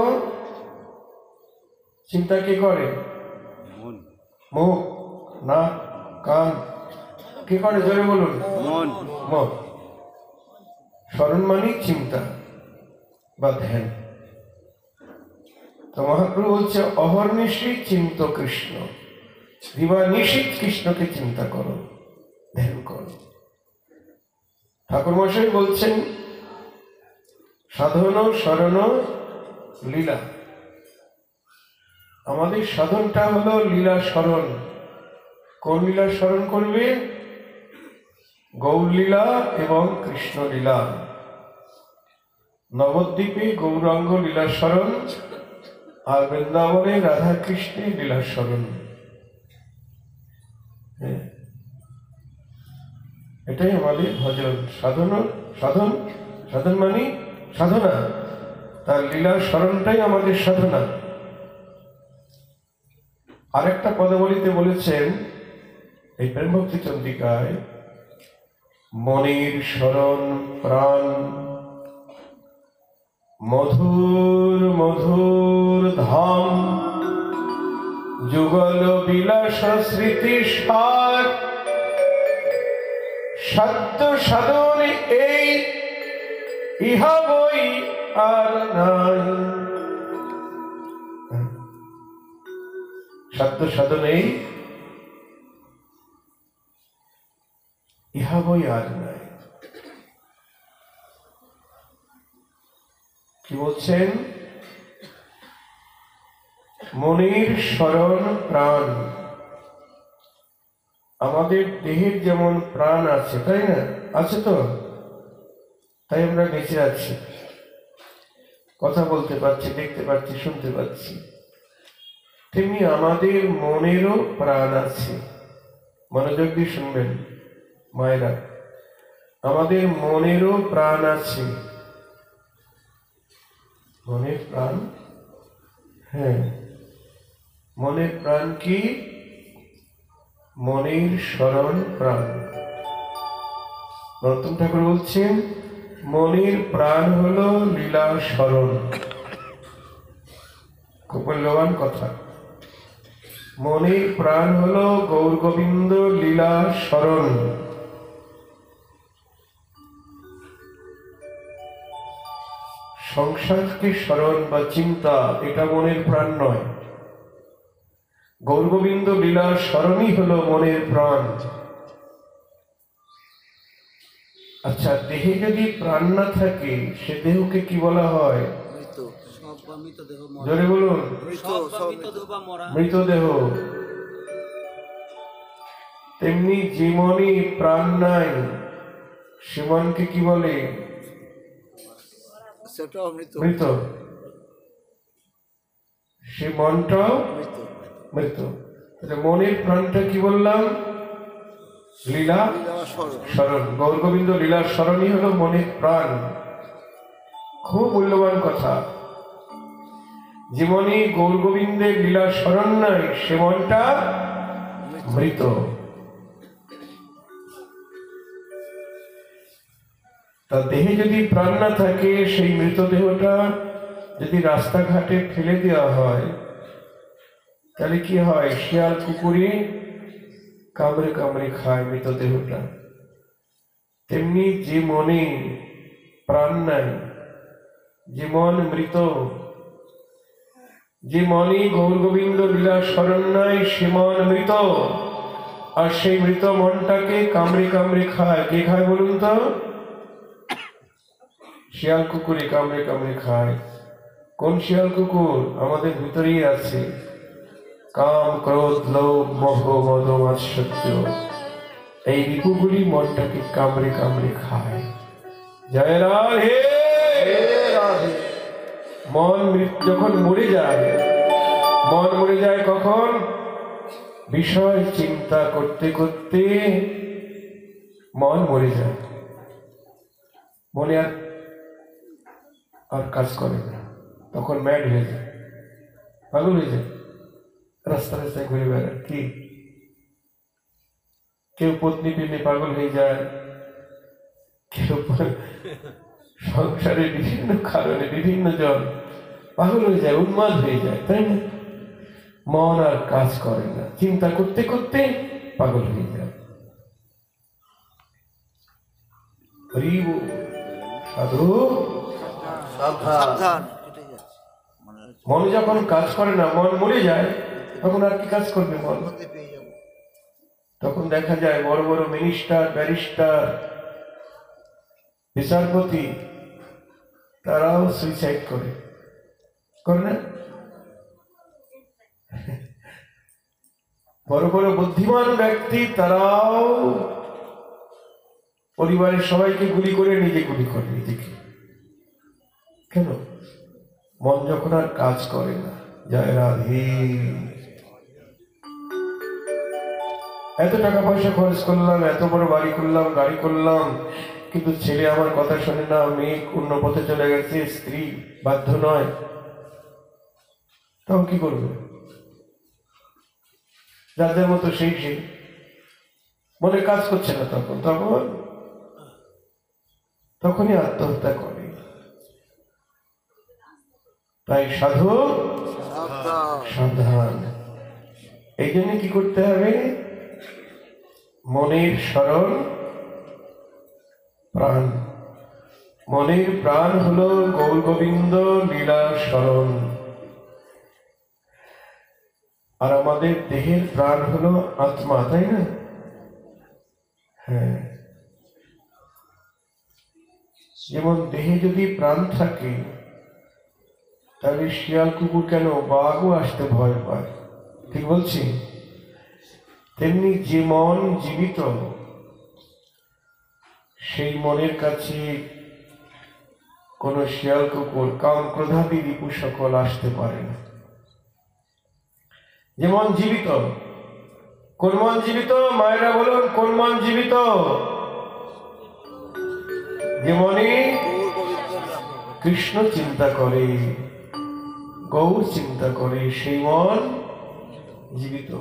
চিন্তা কি করে? মুখ, নাক, কান কি করে? জোরে বলুন। মন। স্মরণ মানে চিন্তা বা ধ্যান। তো মহাপ্রভু বলছে অহর্নিশি চিন্ত কৃষ্ণ, দিবানিশি কৃষ্ণকে চিন্তা করো, ধ্যান করো। ঠাকুর মশাই বলছেন সাধন স্মরণ লীলা। আমাদের সাধনটা হলো লীলা স্মরণ। কোন লীলা স্মরণ করবে? গৌর লীলা এবং কৃষ্ণ লীলা। নবদ্বীপে গৌরাঙ্গ লীলা স্মরণ, আর বৃন্দাবনে রাধা কৃষ্ণের লীলা স্মরণ। এটাই আমাদের ভজন। সাধন সাধন সাধন মানে সাধনা, তার লীলা স্মরণটাই আমাদের সাধনা। আরেকটা পদাবলিতে বলেছেন এই প্রেমভক্তি চন্দ্রিকায়, মনের স্মরণ প্রাণ, মধুর মধুর ধাম, যুগল বিলাস স্মৃতি সার, সাধ্য সাধনে এই ইহা বই আর নাই। সাধ্য সাধনে ইহা বই আর নাই। কি বলছেন? মনের স্মরণ প্রাণ। আমাদের দেহের যেমন প্রাণ আছে, তাই না? আছে তো, তাই আমরা বেঁচে আছি, কথা বলতে পারছি, দেখতে পাচ্ছি, শুনতে পাচ্ছি। তেমনি আমাদের মনেরও প্রাণ আছে। মনোযোগ দিয়ে শুনবেন মায়েরা, আমাদের মনেরও প্রাণ আছে। মনের প্রাণ, হ্যাঁ, মনের প্রাণ কি? মনের স্মরণ প্রাণ। নরোত্তম ঠাকুর বলছেন মনের প্রাণ হলো লীলা স্মরণ। খুব মূল্যবান কথা। মনের প্রাণ হলো গৌর গোবিন্দ লীলা স্মরণ। সংসারকে স্মরণ বা চিন্তা এটা মনের প্রাণ নয়। গৌর গোবিন্দ লীলা স্মরণই হলো মনের প্রাণ। আচ্ছা, দেহে যদি প্রাণ না থাকে সে দেহকে কি বলা হয়? জোরে বলুন। মৃতদেহ। তেমনি যে মনে প্রাণ নাই সে মনকে কি বলে? মৃত। সে মনটাও মৃত। মনের প্রাণটা কি বললাম? লীলা স্মরণ। গৌর গোবিন্দ লীলা স্মরণই হলো মনের প্রাণ। খুব মূল্যবান কথা। যে মনে গৌর গোবিন্দের লীলা স্মরণ নাই সে মনটা মৃত। তা দেহে যদি প্রাণ না থাকে সেই মৃতদেহটা যদি রাস্তাঘাটে ফেলে দেওয়া হয় তাহলে কি হয়? শিয়াল কুকুরে কামড়ে কামড়ে খায় মৃতদেহটা। তেমনি যে মনে প্রাণ নাই, যে মন মৃত, যে মনে গৌর গোবিন্দ লীলা স্মরণ নাই সে মন মৃত। আর সেই মৃত মনটাকে কামড়ে কামড়ে খায়। কে খায় বলুন তো? শিয়াল কুকুরে কামড়ে কামড়ে খায়। কোন শিয়াল কুকুর? আমাদের ভিতরেই আছে। কাম, ক্রোধ, লোভ, মোহ, মদ, মাৎসর্য, এই রিপুগুলি মনটাকে কামড়ে কামড়ে খায়। জয় রাধে। মন যখন মরে যায়, মন মরে যায় কখন? বিষয় চিন্তা করতে করতে মন মরে যায়। মনে আর কাজ করে না, তখন ম্যাড হয়ে যায়, পাগল হয়ে যায়, রাস্তা রাস্তায় ঘুরে বেড়ায়। কি কেউ পত্নী পেলে পাগল হয়ে যায়, কেউ সংসারে বিভিন্ন কারণে বিভিন্ন জন পাগল হয়ে যায়, উন্মাদ হয়ে যায়, তাই না? মন আর কাজ করে না, চিন্তা করতে করতে পাগল হয়ে যায়। সাধু সাবধান। মন যখন কাজ করে না, মন মরে যায়, তখন আর কি কাজ করবে মন? তখন দেখা যায় বড় বড় মিনিস্টার, ব্যারিস্টার, বিচারপতি তারাও সুইসাইড করে না? বড় বড় বুদ্ধিমান ব্যক্তি তারাও পরিবারের সবাইকে গুলি করে নিজে গুলি করে নিজেকে। কেন? মন যখন আর কাজ করে না। জয় রাধে। এত টাকা পয়সা খরচ করলাম, এত বড় বাড়ি করলাম, গাড়ি করলাম, কিন্তু ছেলে আমার কথা শোনে না, মেয়ে অন্য পথে চলে গেছে, স্ত্রী বাধ্য নয়, তখন কি করবে? যাদের মতো সেই মনে কাজ করছে না, তখনই আত্মহত্যা করে। তাই সাধু সাবধান। এই জন্য কি করতে হবে? মনের স্মরণ প্রাণ। মনের প্রাণ হলো গৌর গোবিন্দ লীলা স্মরণ। আর আমাদের দেহের প্রাণ হলো আত্মা, তাই না? হ্যাঁ। যেমন দেহে যদি প্রাণ থাকে তাহলে শিয়াল কুকুর কেন, বাঘও আসতে ভয় পায়, ঠিক বলছি? তেমনি যে মন জীবিত সেই মনের কাছে কোন শিয়াল কুকুর, কাম, ক্রোধাদি রিপু সকল আসতে পারে না। যে মন জীবিত, কোন মন জীবিত? মায়েরা বলুন, কোন মন জীবিত? যে মনে কৃষ্ণ চিন্তা করে, গৌর চিন্তা করে, সেই মন জীবিত।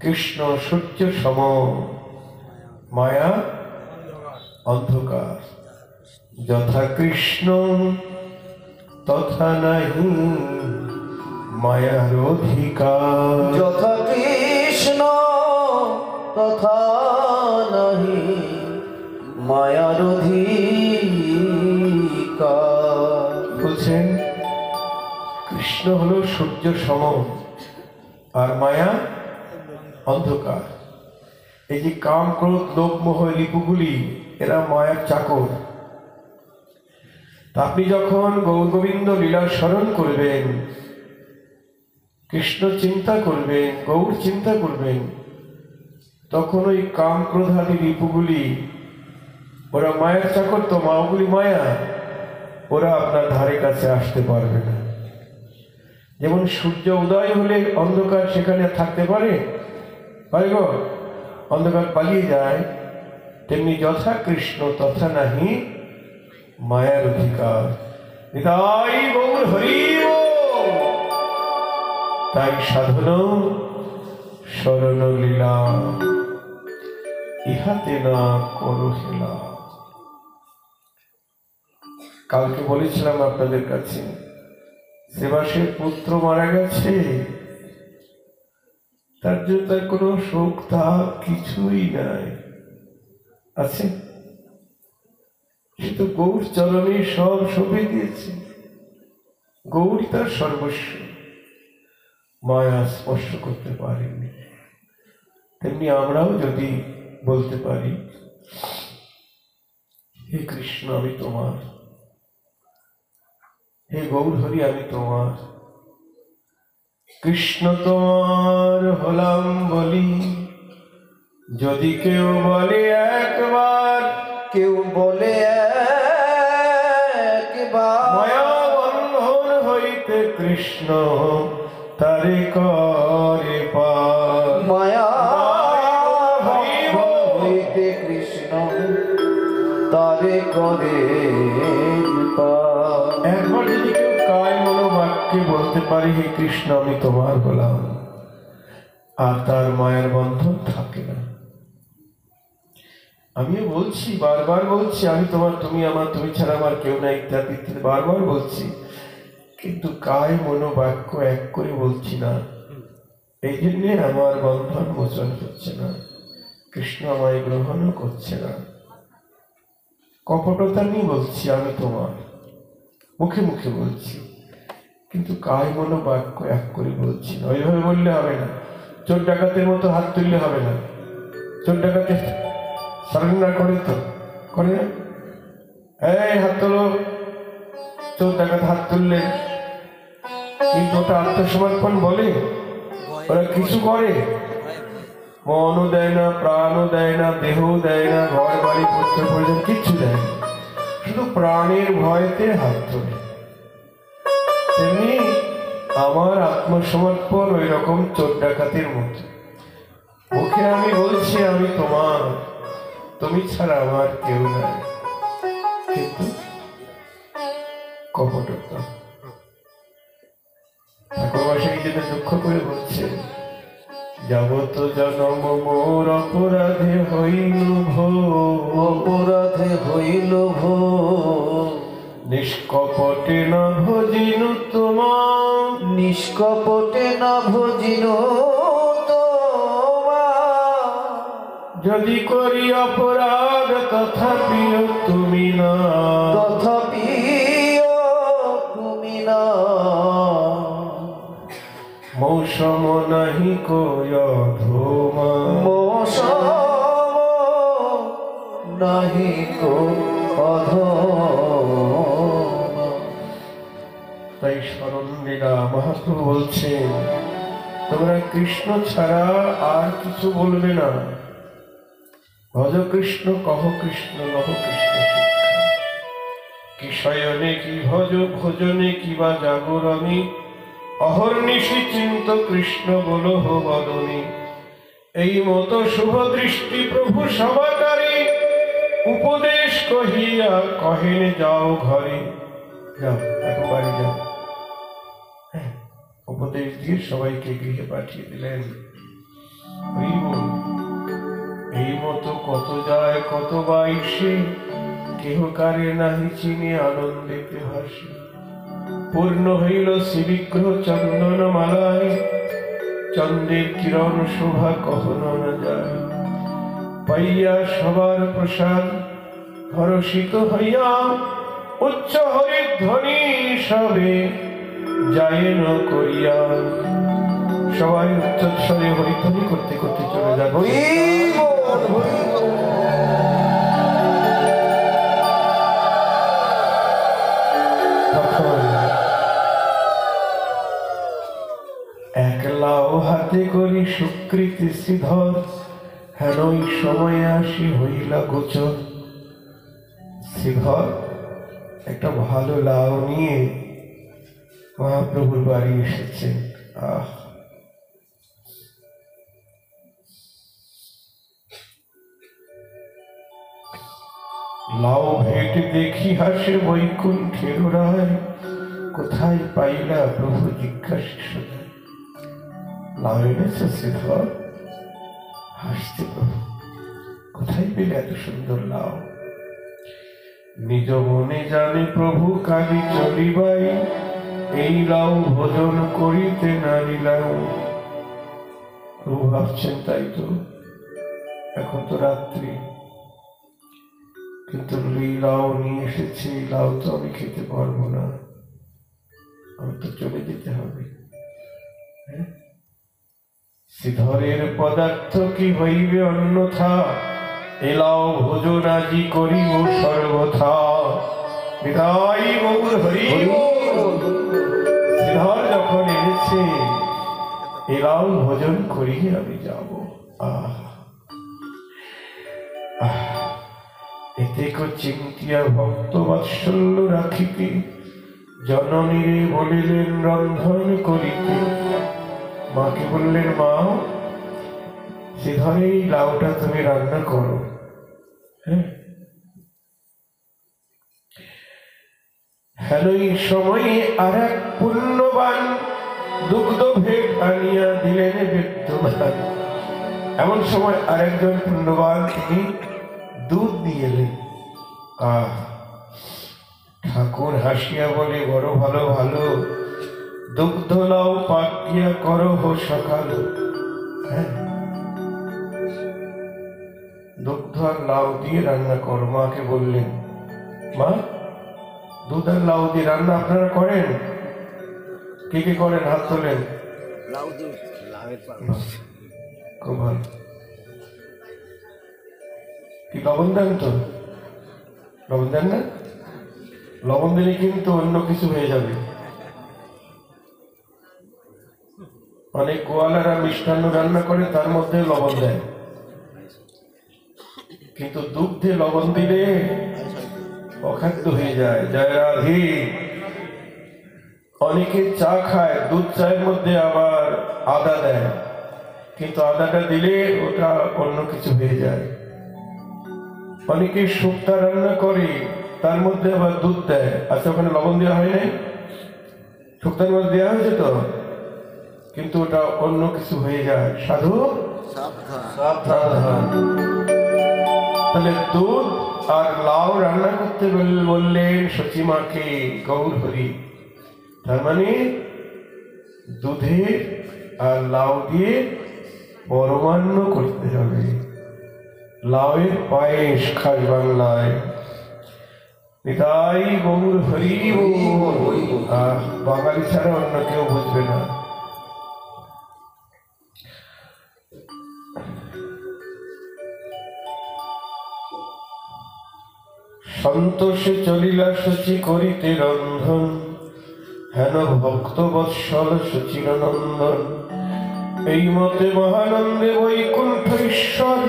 কৃষ্ণ সূর্য সম, মায়া অন্ধকার। যথা কৃষ্ণ তথা নাহি মায়ার অধিকার। যথা কৃষ্ণ তথা নাহি মায়ার অধিকার। বলছেন কৃষ্ণ হলো সূর্য সম, আর মায়া অন্ধকার। এই যে কাম, ক্রোধ, লোভ, মোহ, রিপুগুলি এরা মায়ার চাকর। তা আপনি যখন গৌর গোবিন্দ লীলা স্মরণ করবেন, কৃষ্ণ চিন্তা করবেন, গৌর চিন্তা করবেন, তখন ওই কাম, ক্রোধ আদি রিপুগুলি, ওরা মায়ের চাকর তো, মাগুলি মায়া, ওরা আপনার ধারে কাছে আসতে পারবে না। যেমন সূর্য উদয় হলে অন্ধকার সেখানে থাকতে পারে, পারে গো? অন্ধকার পালিয়ে যায়। তেমনি যথা কৃষ্ণ তথা নাহি মায়ার অধিকার। নিতাই গৌর হরি বল। তাই সাধন শরণ লীলা ইহাতে না করো হেলা। কালকে বলেছিলাম আপনাদের কাছে, সেবাসের পুত্র মারা গেছে, তার জন্য তার কোনো শোক তাপ কিছুই নাই। আছে? সে তো গৌর চরণে সব সঁপে দিয়েছে। গৌরী তার সর্বস্ব, মায়া স্পর্শ করতে পারেনি। তেমনি আমরাও যদি বলতে পারি, হে কৃষ্ণ আমি তোমার, হে গৌর হরি আমি তোমার, কৃষ্ণ তোমার হলাম বলি। যদি কেউ বলে একবার, কেউ বলে একবার, মায়া বন্ধন হইতে কৃষ্ণ তারে করে পার। মায়া হইতে কৃষ্ণ তারে করে পার। একবার যদি কেউ কায় মনোবাক্যে বলতে পারে হে কৃষ্ণ আমি তোমার হলাম, আর তার মায়ের বন্ধন থাকে না। আমিও বলছি, বারবার বলছি, আমি তোমার, তুমি আমার, তুমি ছাড়া আমার কেউ নাই, ইত্যাদি ইত্যাদি বারবার বলছি, কিন্তু কায় মনোবাক্য এক করে বলছি না। এই জন্যে আমার বন্ধন মোচন হচ্ছে না, কৃষ্ণ আমায় গ্রহণও করছে না। কপটতা নিয়ে বলছি আমি তোমার, মুখে মুখে বলছি, কিন্তু কায় মনোবাক্য এক করে বলছি না। ওইভাবে বললে হবে না। চোর ডাকাতের মতো হাত তুললে হবে না। চোর ডাকাতে সারেন্ডার করে তো, করে না? এই হাত তোলো, চোর ডাকাত হাত তুললে, কিন্তু ওটা আত্মসমর্পণ বলে? ওরা কিছু করে? মনও দেয় না, প্রাণও দেয় না, দেহও দেয় না, ঘর বাড়ি পুত্র পরিজন কিচ্ছু দেয় না, শুধু প্রাণের ভয়তে হাত তোলে। তেমনি আমার আত্মসমর্পণ ওই রকম চোর ডাকাতের মতো। মুখে আমি বলছি আমি তোমার, তুমি ছাড়া আমার কেউ নাই, কিন্তু কপটতা। ঠাকুর সেই জন্য দুঃখ করে বলছে, যাবত জনম মোর অপরাধে হইল ভোর, অপরাধে হইল ভোর, নিষ্কপটে না ভজিনু তোমার, নিষ্কপটে না ভজিনু তোমার। যদি করি অপরাধ তথাপিও তুমি না, তথাপিও তুমি না। মৌসম নাহি কয় ধোমা, মৌসম নাহি কো অধমা। তাই স্মরণ লীলা মহাপ্রভু বলছেন, তোমরা কৃষ্ণ ছাড়া আর কিছু বলবে না। ভজ কৃষ্ণ কহ কৃষ্ণ লহ কৃষ্ণ শিক্ষা। কি শয়নে কি ভজ ভোজনে কি বা জাগরণে, অহর্নিশি চিন্ত কৃষ্ণ বলহ বদনে। এই মতো শুভ দৃষ্টি প্রভু সমাকারী, উপদেশ কহিয়া কহেন যাও ঘরে। যাও এখন বাড়ি যাও। হ্যাঁ, উপদেশ দিয়ে সবাইকে গৃহে পাঠিয়ে দিলেন। এই এই মতো কত যায় কত বাইশে, কেহ কারে নাহি চিনে আনন্দিতে হাসে। পূর্ণ হইল শ্রীবিগ্রহ চন্দন মালায়, চন্দ্রের কিরণ শোভা কখনো না যায়। পাইয়া সবার প্রসাদ হরষিত হইয়া, উচ্চ হরির ধ্বনি সবে যায়েন করিয়া। সবাই উচ্চস্বরে হরিধ্বনি করতে করতে চলে যাবে। তখন একলাও হাতে করি সুকৃতি শ্রীধর, হেন ওই সময়ে আসি হইলা গোচর। শ্রীধর একটা ভালো লাউ নিয়ে মহাপ্রভুর বাড়ি এসেছেন। লাউ ভেট দেখি হাসে বৈকুণ্ঠের রায়, কোথায় পাইলা প্রভু জিজ্ঞাসা। লাউ এনেছে শ্রীধর? হাসছে প্রভু, কোথায় পেলে এত সুন্দর লাউ? নিজ মনে জানে প্রভু কালি চলিবাই, এই লাউ ভোজন করিতে নারিলাম। প্রভু ভাবছেন তাই তো, এখন তো রাত্রি, কিন্তু লাউ নিয়ে এসেছি, লাউ তো আমি খেতে পারবো না, আমি তো চলে যেতে হবে। শ্রীধরের পদার্থ কি হইবে অন্যথা, এলাও ভোজন আজি করিব সর্বথা। বিদায় গৌর হরি। শ্রীধর যখন এনেছে, এলাও ভোজন করিয়ে আমি যাব। এতে চিন্তিয়া ভক্ত বাৎসল্য রাখিতে, জননীরে বলিলেন রন্ধন করিতে। মাকে বললেন, মা শ্রীধরে এই লাউটা তুমি রান্না করো। হেন এই সময়ে আর এক পুণ্যবান দুগ্ধ ভেট আনিয়া দিলেন বিদ্যমান। এমন সময় আরেকজন পুণ্যবান তিনি দুধ দিয়ে এলেন। ঠাকুর হাসিয়া বলে, বড় ভালো ভালো, দুগ্ধ লাউ পাকিয়া করো সকাল। দুগ্ধ আর লাউ দিয়ে রান্না করো। মাকে বললেন, মা দুধ আর লাউ দিয়ে রান্না আপনারা করেন? কে কে করেন? হাত তোলেন। খুব ভালো। কি লবণ দেন তো? লবণ দেন না? লবণ দিলে কিন্তু অন্য কিছু হয়ে যাবে। অনেক গোয়ালারা মিষ্টান্ন রান্না করে, তার মধ্যে লবণ দেয়, কিন্তু দুধে লবণ দিলে অখাদ্য হয়ে যায়। জয় রাধে। অনেকে চা খায়, দুধ চায়ের মধ্যে আবার আদা দেয়, কিন্তু আদাটা দিলে ওটা অন্য কিছু হয়ে যায়। অনেকে শুক্তা রান্না করে, তার মধ্যে আবার দুধ দেয়। আচ্ছা, ওখানে লবণ দেওয়া হয় নাই? শুক্তার মধ্যে দেওয়া হয়েছে তো, কিন্তু ওটা অন্য কিছু হয়ে যায়। সাধু সাবধান। তাহলে দুধ আর লাউ রান্না করতে বললেন সচিমাকে গৌর হরি। তার মানে দুধে আর লাউ দিয়ে পরমান্ন করতে হবে। লাউয়ের পায়েস খাস বাংলায়। পিতাই গৌর হরি। বাঙালি ছাড়া অন্য কেউ বুঝবে না। সন্তোষে চলিলা সচি করিতে রন্ধন, হেন ভক্ত বৎসল সচির নন্দন। এই মতে মহানন্দে বৈকুণ্ঠ ঈশ্বর,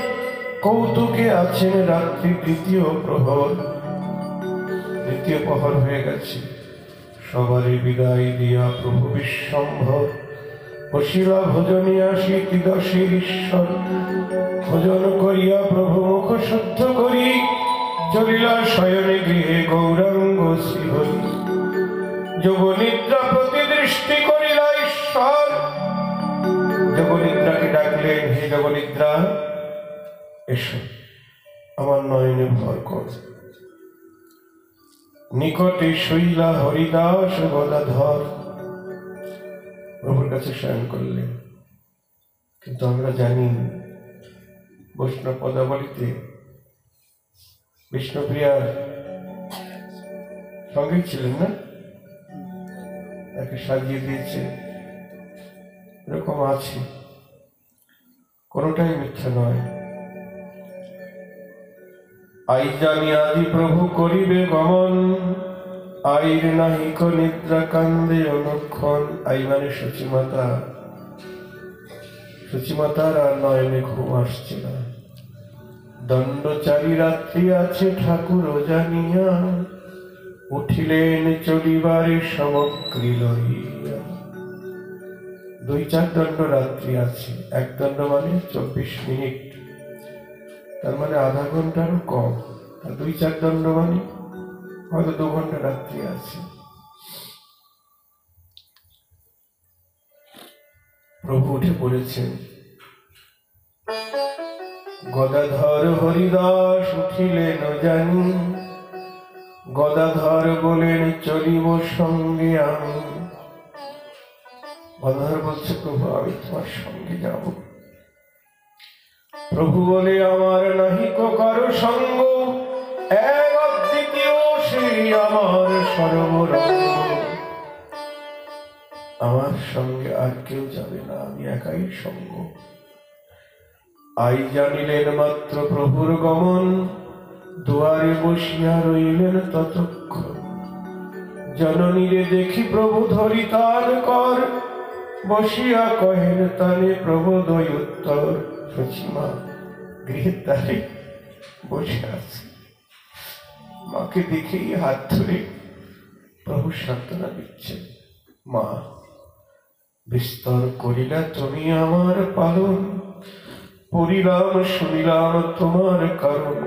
কৌতুকে আছেন রাত্রি দ্বিতীয় প্রহর। দ্বিতীয় প্রহর হয়ে গেছে, সবারই বিদায় দিয়া প্রভু বিশ্বম্ভর বসিলা ভোজনে আসি ত্রিদশের ঈশ্বর। ভোজন করিয়া প্রভু মুখ শুদ্ধ করি, চলিলা শয়নে গৃহে গৌরাঙ্গ শ্রীহরি। যোগনিদ্রা প্রতি দৃষ্টি করিলা ঈশ্বর। যোগনিদ্রাকে ডাকলেন, হে যোগনিদ্রা, এসো, আমার নয়নে ভর কর। নিকটে শৈলা হরিদাস গদাধর প্রভুর কাছে শয়ন করলেন। কিন্তু আমরা জানি বৈষ্ণব পদাবলিতে বিষ্ণুপ্রিয়ার সঙ্গে ছিলেন না, তাকে সাজিয়ে দিয়েছে, এরকম আছে, কোনটাই মিথ্যা নয়। আই জানি আদি প্রভু করিবে গমন, আইর নাহিক নিদ্রা কান্দে অনুক্ষণ। আই মানে সচিমাতা, সচিমাতার আর নয়নে ঘুম আসছে না। দণ্ডচারী রাত্রি আছে ঠাকুর জানিয়া, উঠিলেন চলিবারে সামগ্রী লইয়া। 2-4 দণ্ড রাত্রি আছে, 1 দণ্ড মানে 24 মিনিট, তার মানে আধা ঘন্টারও কম। আর 2-4 দণ্ড মানে হয়তো 2 ঘন্টা রাত্রি আছে। প্রভু উঠে পড়েছেন। গদাধর হরিদাস উঠিলেন জানি, গদাধর বলেন চলিব সঙ্গে আমি। গদাধর বলছে, প্রভু আমি তোমার সঙ্গে যাব। প্রভু বলে, আমার নাহিক কারো সঙ্গ, এক অদ্বিতীয় সেই আমার সর্বরঙ্গ। আমার সঙ্গে আর কেউ যাবে না, আমি একাই সঙ্গ। আই জানিলেন মাত্র প্রভুর গমন, দুয়ারে বসিয়া রইলেন ততক্ষণ। জননীরে দেখি প্রভু ধরি তার কর, বসিয়া কহেন তানে প্রবোদয় উত্তর। সচিমা গৃহের দ্বারে বসে আছে, মাকে দেখেই হাত ধরে প্রভু সান্ত্বনা দিচ্ছেন। মা, বিস্তর করিলা তুমি আমার পালন, পড়িলাম শুনিলাম তোমার কারণ।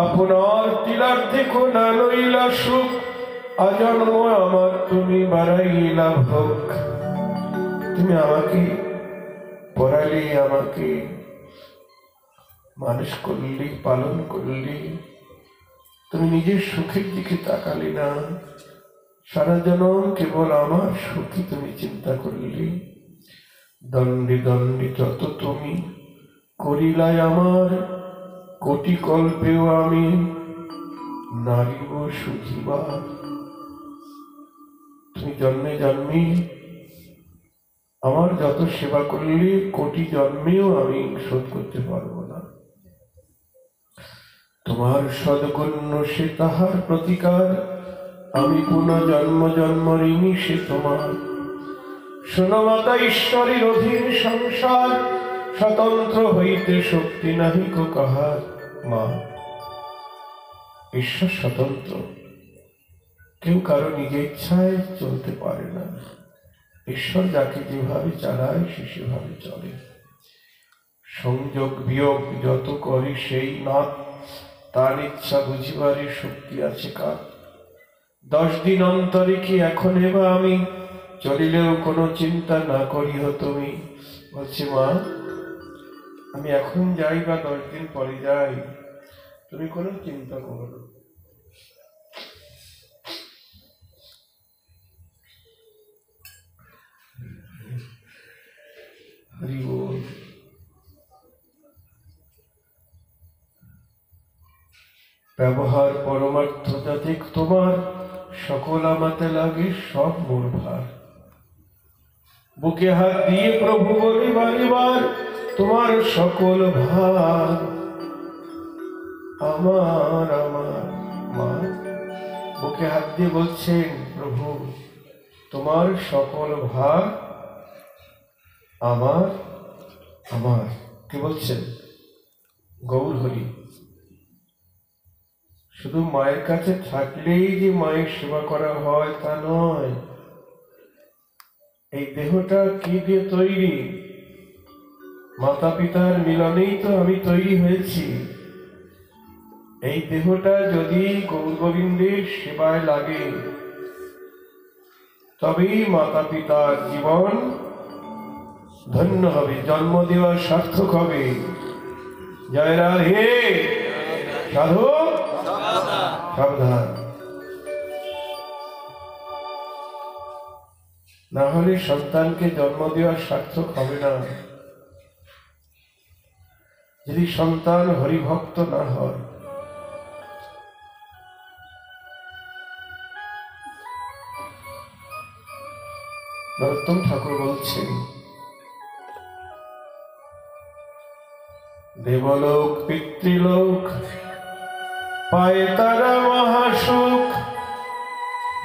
আপনার তিলার্থে কোনা লইলা সুখ, আজন্ম আমার তুমি বাড়াইলা ভোগ। তুমি আমাকে পড়ালি, আমাকে মানুষ করলি, পালন করলি, তুমি নিজের সুখের দিকে তাকালি না, সারা জনম কেবল আমার সুখী তুমি চিন্তা করলি। দণ্ডে দণ্ডে যত তুমি করিলাই আমার, কোটি কল্পেও আমি নারিব সুখিবা। তুমি জন্মে জন্মে আমার যত সেবা করলে, কোটি জন্মেও আমি শোধ করতে পারবো না। তোমার সদ্গুণ্য সে তাহার প্রতিকার, আমি পুনঃ জন্ম জন্ম ঋণী সে তোমার। শোনো মাতা, ঈশ্বরের অধীন সংসার, স্বতন্ত্র হইতে শক্তি নাহিক কাহার। মা, ঈশ্বর স্বতন্ত্র, কেউ কারো নিজের ইচ্ছায় চলতে পারে না। ঈশ্বর যাকে যেভাবে চালায় সে সেভাবে চলে। সংযোগ বিয়োগ যত করে সেই না, তার ইচ্ছা বুঝিবারে শক্তি আছে কার। 10 দিন অন্তরে কি এখন এবা আমি, চলিলেও কোনো চিন্তা না করিহ তুমি। বলছি, মা আমি এখন যাই বা 10 দিন পরে যাই, তুমি কোনো চিন্তা করো না। হরি বল। ব্যবহার পরমার্থ যাতে তোমার, সকল আমাতে লাগে সব মোর ভার। বুকে হাত দিয়ে প্রভু বলি বারবার, তোমার সকল ভার আমার আমার। মা বুকে হাত দিয়ে বলছেন, প্রভু তোমার সকল ভার আমার আমার। কি বলছেন? গৌর হরি। শুধু মায়ের কাছে থাকলেই যে মায়ের সেবা করা হয় তা নয়। এই দেহটা কি দিয়ে তৈরি? মাতা পিতার মিলনেই তো আমি তৈরি হয়েছি। এই দেহটা যদি গৌর গোবিন্দের সেবায় লাগে, তবেই মাতা পিতার জীবন ধন্য হবে, জন্ম দেওয়া সার্থক হবে। জয় রাধে। সাধু সাবধান, না হলে সন্তানকে জন্ম দেওয়া সার্থক হবে না। যদি সন্তান হরিভক্ত না হয়, নরোত্তম ঠাকুর বলছেন, দেবলোক পিতৃলোক পায় তারা মহাসুখ,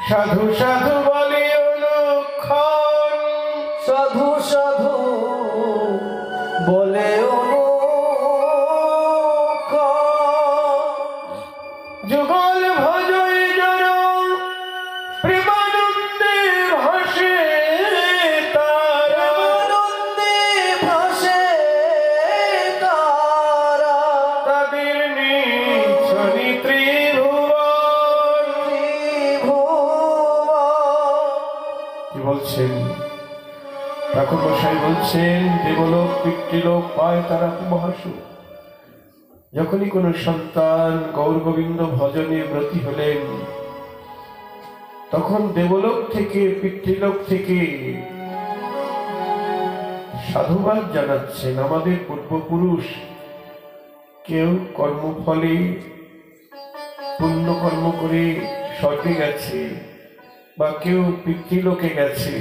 সাধু সাধু বলে অনুক্ষণ, সাধু সাধু বলে যুগল ভজয় জন প্রেমানন্দে ভাসে তারা, আনন্দে ভাসে তারা, তাদের নিছনি ত্রিভুবন। কি বলছেন ঠাকুর মশাই? বলছেন দেবলোক পিতৃলোক পায় তারা মহাসুখ। যখনই কোন সন্তান গৌর গোবিন্দ ভজনে ব্রতী হলেন, তখন দেবলোক থেকে পিতৃলোক থেকে সাধুবাদ জানাচ্ছেন। আমাদের পূর্বপুরুষ কেউ কর্মফলে পুণ্য কর্ম করে স্বর্গে গেছে, বা কেউ পিতৃলোকে গেছে,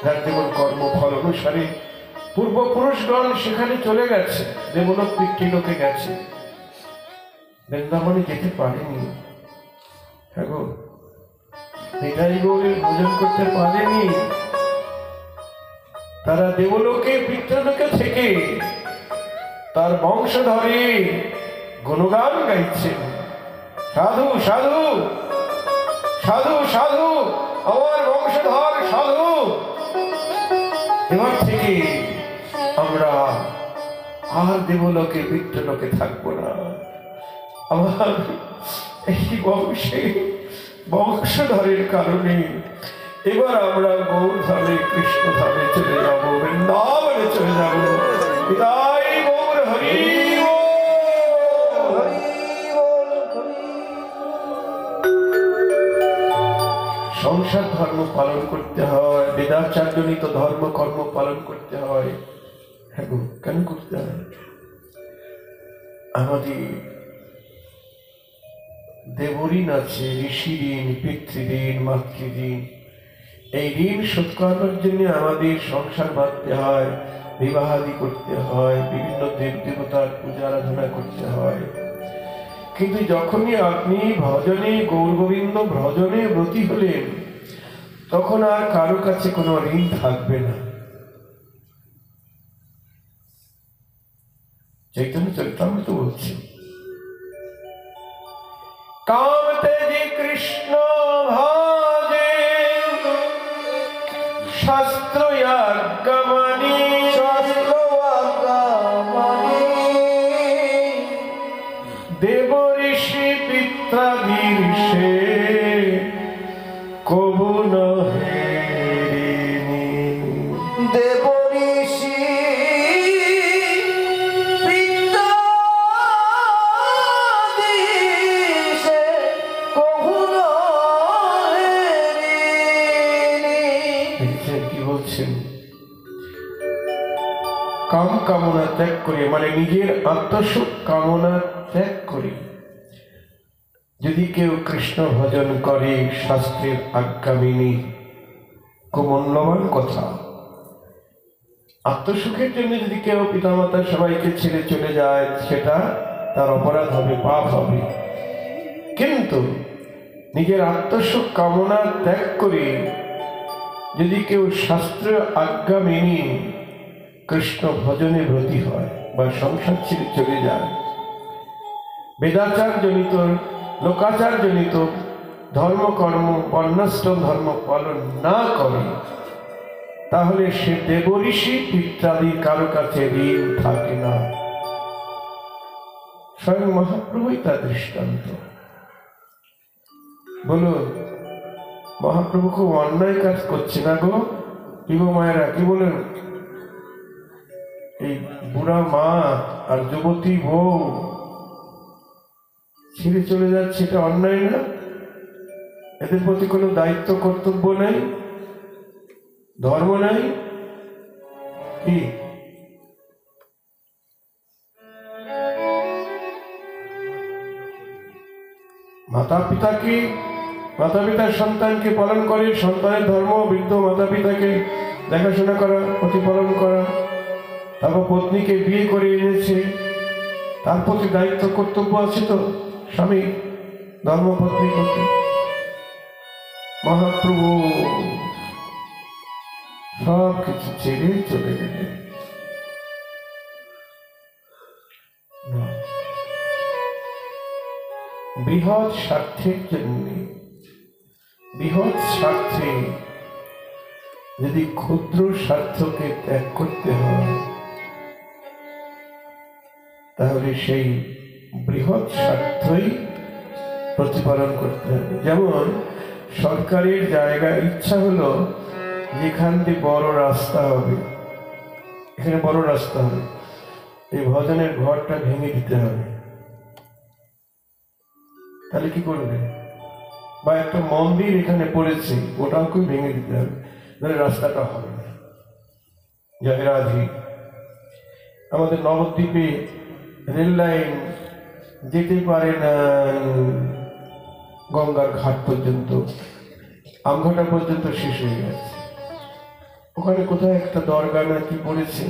যার যেমন কর্মফল অনুসারে পূর্বপুরুষগণ সেখানে চলে গেছে, দেবলোক পিতৃলোকে গেছে, বৃন্দাবনে যেতে পারেনি। হ্যাঁ গো, নিতাই গৌরের ভোজন করতে পারেনি। তারা দেবলোকে পিতৃলোকে থেকে তার বংশধরে গুণগান গাইছেন, সাধু সাধু সাধু সাধু, আমার বংশধর সাধু। এবার থেকে আমরা আর দেবলোকে পিতৃলোকে থাকবো না। আমার এই বংশধরের কারণে এবার আমরা গৌর ধামে কৃষ্ণ ধামে চলে যাবো, বৃন্দাবনে চলে যাবো। বিদায় গৌর হরি বল। সংসার ধর্ম পালন করতে হয়, বেদাচারজনিত ধর্ম কর্ম পালন করতে হয়। হ্যাঁ গো, কেন করতে হয়? আমাদের দেবঋণ আছে, ঋষি ঋণ, পিতৃঋণ, মাতৃঋণ। এই ঋণ শোধ করার জন্য আমাদের সংসার বাঁধতে হয়, বিবাহাদি করতে হয়, বিভিন্ন দেব দেবতার পূজা আরাধনা করতে হয়। কিন্তু যখনই আপনি ভজনে গৌর গোবিন্দ ভজনে ব্রতী হলেন, তখন আর কারো কাছে কোনো ঋণ থাকবে না। চৈতন্য চরিতামৃত বলছে, কাম তেজি কৃষ্ণ ভজে, শাস্ত্র আজ্ঞামানি, শাস্ত্র আজ্ঞামানি, দেব ঋষি পিত্রাদির সে কবু নহে ঋণী। দেব ঋষি পিত্রাদিশে কভু নহে ঋণী। দেখছেন কি বলছেন? কাম কামনা ত্যাগ করে, মানে নিজের আত্মসুখ কামনা ত্যাগ করে যদি কেউ কৃষ্ণ ভজন করে, শাস্ত্রের আজ্ঞা মেনে, খুব মূল্যবান কথা। আত্মসুখের জন্য যদি কেউ পিতামাতা সবাইকে ছেড়ে চলে যায়, সেটা তার অপরাধ হবে, পাপ হবে। কিন্তু নিজের আত্মসুখ কামনা ত্যাগ করে যদি কেউ শাস্ত্র আজ্ঞা মেনে কৃষ্ণ ভজনে ব্রতী হয় বা সংসার ছেড়ে চলে যায়, বেদাচার জনিত লোকাচার জনিত ধর্মকর্ম বর্ণাশ্রম ধর্ম পালন না করে, তাহলে সে দেবঋষি পিত্রাদি কারো কাছে ঋণ থাকে না। স্বয়ং মহাপ্রভুই তার দৃষ্টান্ত। বলুন, মহাপ্রভু খুব অন্যায় কাজ করছে না গো? কি গো মায়েরা, কি বলেন? এই বুড়া মা আর যুবতী বউ ছেড়ে চলে যাচ্ছে, এটা অন্যায় না? এদের প্রতি কোনো দায়িত্ব কর্তব্য নাই, ধর্ম নাই কি? মাতা পিতার সন্তানকে পালন করে, সন্তানের ধর্ম, বৃদ্ধ মাতা পিতাকে দেখাশোনা করা, প্রতিপালন করা, তারপর পত্নীকে বিয়ে করে এনেছে, তার প্রতি দায়িত্ব কর্তব্য আছে তো স্বামী ধর্মপত্নী প্রতি। মহাপ্রভু সব কিছু ছেড়ে চলে গেলেন। বৃহৎ স্বার্থের জন্য, বৃহৎ স্বার্থে যদি ক্ষুদ্র স্বার্থকে ত্যাগ করতে হয়, তাহলে সেই বৃহৎ স্বার্থই প্রতিপালন করতে হবে। যেমন সরকারের জায়গা ইচ্ছা হলো যেখান দিয়ে বড় রাস্তা হবে, এখানে বড় রাস্তা হবে, এই ভজনের ঘরটা ভেঙে দিতে হবে, তাহলে কি করবে? বা একটা মন্দির এখানে পড়েছে, ওটাকে ভেঙে দিতে হবে, তাহলে রাস্তাটা হবে না। জয় রাধে। আমাদের নবদ্বীপে রেল লাইন যেতে পারে না গঙ্গার ঘাট পর্যন্ত, আমঘাটা পর্যন্ত শেষ হয়ে গেছে। ওখানে কোথায় একটা দরগা নাকি পড়েছে,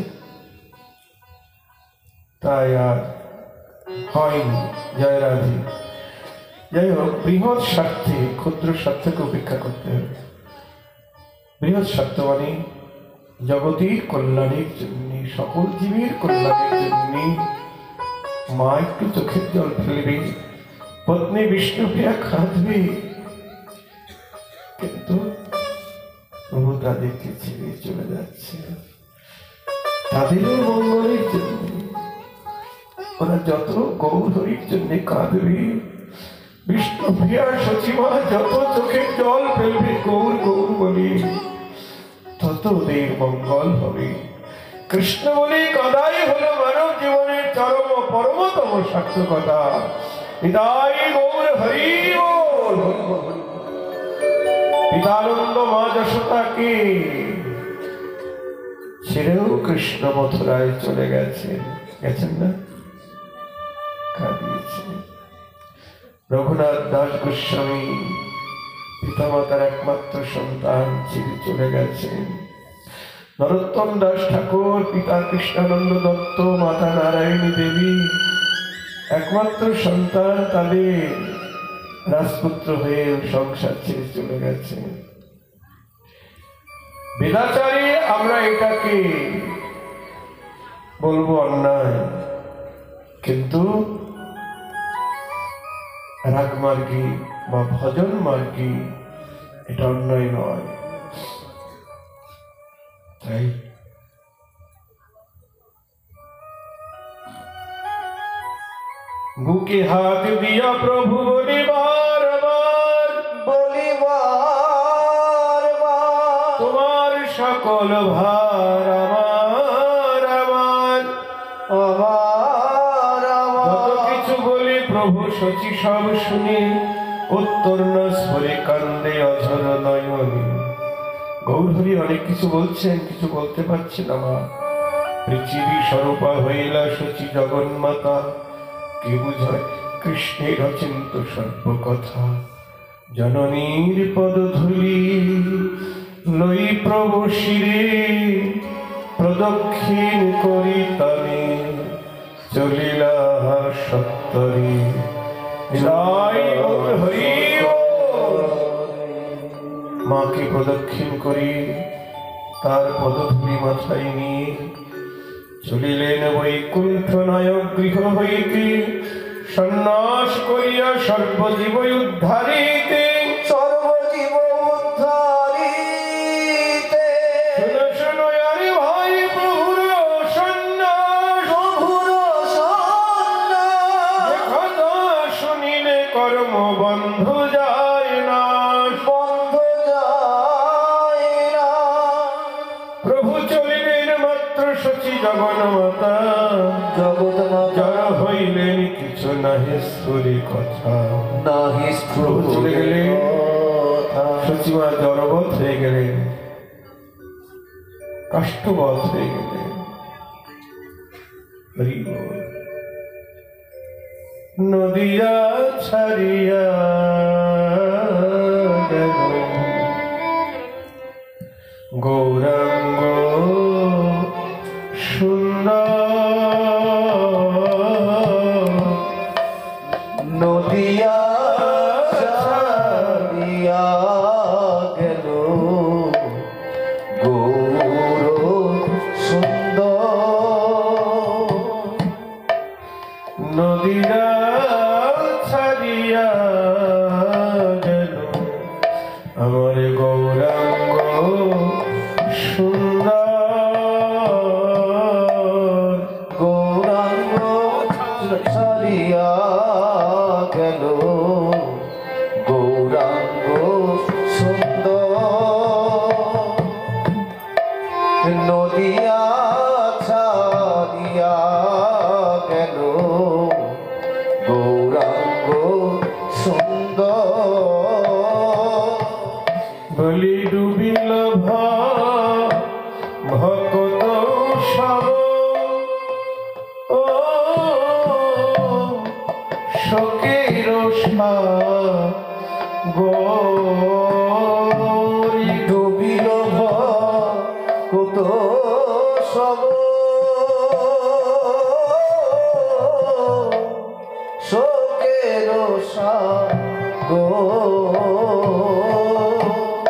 তাই আর হয়নি। জয় রাধে। যাই হোক, বৃহৎ স্বার্থে ক্ষুদ্র স্বার্থকে উপেক্ষা করতে হবে। বৃহৎ স্বার্থ মানে জগতের কল্যাণের জন্য, সকল জীবের কল্যাণের জন্য মা একটু চোখের জল ফেলবে, পত্নী বিষ্ণুপ্রিয়া কাঁদবে, কিন্তু প্রভু তাদেরকে ছেড়ে চলে যাচ্ছে তাদেরও মঙ্গলের জন্য। ওরা যত গৌর হরির জন্য কাঁদবে, বিষ্ণুপ্রিয়া সচিমা যত চোখের জল ফেলবে গৌর গৌর বলে, তত ওদের মঙ্গল হবে। কৃষ্ণ বলে কাদাই হলো মানব জীবনের চরম পরমতম সার্থকতা। নিতাই গৌর হরি বল। পিতানন্দ মা যশোদাকে ছেড়েও কৃষ্ণ মথুরায় চলে গেছেন না? কাঁদিয়েছেন। রঘুনাথ দাস গোস্বামী পিতামাতার একমাত্র সন্তান ছেড়ে চলে গেছেন। নরোত্তম দাস ঠাকুর পিতা কৃষ্ণানন্দ দত্ত, মাতা নারায়ণী দেবী একমাত্র সন্তান, তাদের রাজপুত্র হয়ে সংসার ছেড়ে চলে গেছে। বেদাচারী আমরা এটাকে বলবো অন্যায়, কিন্তু রাগমার্গী বা ভজন মার্গী এটা অন্যায় নয়। তাই বুকে হাত দিয়া প্রভু বলিবার তোমার সকল ভার আমার আমার যত কিছু বলি প্রভু শচী সব শুনি, উত্তর না স্বরে কান্দে অঝর নয়নি। গৌরহরি অনেক কিছু বলছেন, কিছু বলতে পারছেন না। মা পৃথিবী স্বরূপা হইলা শচী জগন্মাতা, কে বুঝায় কৃষ্ণের অচিন্ত সর্বকথা। জননীর পদধূলি লই প্রভু শিরে, প্রদক্ষিণ করি তানে চলিলা সত্তরে। মাকে প্রদক্ষিণ করি, তার পদধূলি মাথায় নিয়ে চলিলেন বৈকুণ্ঠ নায়ক গৃহ হইতে, সন্ন্যাস করিয়া সর্বজীব উদ্ধারিতে। সর্বজীব উদ্ধারিতে শোনো শোনো আরে ভাই, প্রভুর সন্ন্যাস, কথা শুনিলে কর্ম বন্ধ যায় না, প্রভু চলিলেন মাত্র শচী জগন্মাতা জগৎমাতা যারা হইলেন কিছু নাহি স্থূলি কথা। নাহি প্রভু চলে গেলেন, সচিমা জড়বৎ হয়ে গেলেন, কাষ্ঠবৎ হয়ে গেলেন। হরি বল। নদিয়া ছাড়িয়া গেল গৌরাঙ্গ সুন্দর, নদিয়া ছাড়িয়া গেল গৌর সুন্দর। নদিয়া ছাড়িয়া গেল আমার গৌরাঙ্গ সুন্দর। গৌরাঙ্গ ছাড়িয়া গেল গৌরাঙ্গ সুন্দর। নদিয়া ছাড়িয়া গেল গৌরাঙ্গ সুন্দর। বলি ডুবিল ভকত সব, ও শোকের গৌরী। ডুবিল কত সব, শোকের সাগর।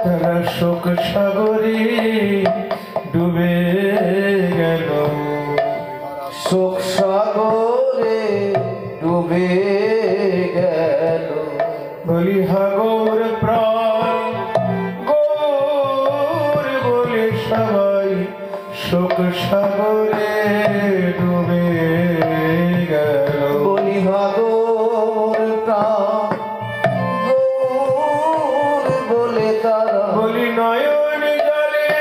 তারা শোক সাগরে ডুবে গেল, শোক সাগরে ডুবে গেল। বলি হাগর প্রাণ গৌর বলে সবাই শোক সাগরে ডুবে গেল। বলি হাগর প্রাণ গৌর বলে তারা, বলি নয়ন জলে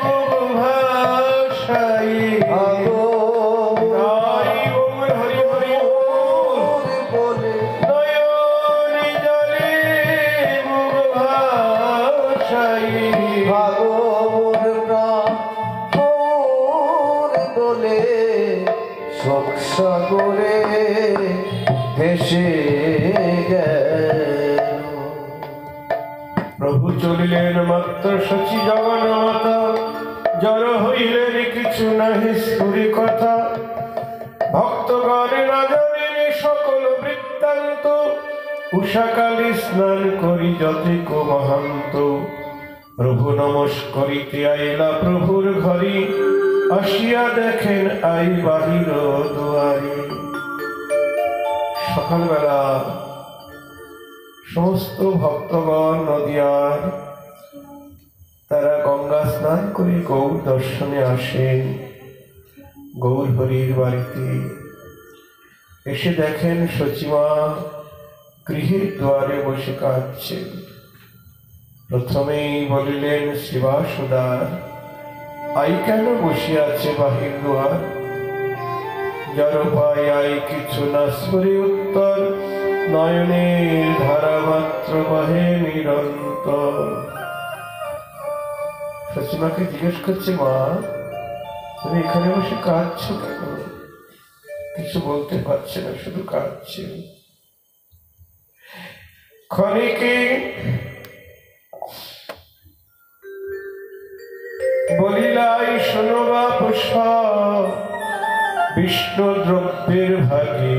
মুখ ভাসাই তাই ওম হরি হরি বল। বলে নয়ন জলে মুখ ভাসাই ভাগবত প্রাণ গৌর বলে শোক সাগরে ভেসে গেল। প্রভু চলিলেন মাত্র শচী জগন্মাতা, জড় হইলেন কিছু নাহি সুরি কথা। ভক্তগণ না জানেন সকল বৃত্তান্ত, উষাকালে স্নান করি যতিক মহান্ত। প্রভু নমস্করিতে আইলা প্রভুর ঘরে, আসিয়া দেখেন আই বাহির দুয়ারে। সকালবেলা সমস্ত ভক্তগণ নদিয়ার তারা গঙ্গা স্নান করে গৌর দর্শনে আসেন। গৌর হরির বাড়িতে এসে দেখেন সচিমা গৃহের দুয়ারে বসে কাঁদছেন। প্রথমেই বলিলেন শিবাসুদার, আই কেন বসে আছে বাহির দুয়ার? যার পাই আই কিছু না সরে উত্তর, নয়নের ধারা মাত্র বহে নিরন্তর। সচিমাকে জিজ্ঞেস করছে, মা তুমি এখানে বসে কাঁদছো কেন? কিছু বলতে পারছে না, শুধু কাঁদছে। ক্ষণিকে বলিলাই শোনো বাপ সব, বিষ্ণু দ্রব্যের ভাগে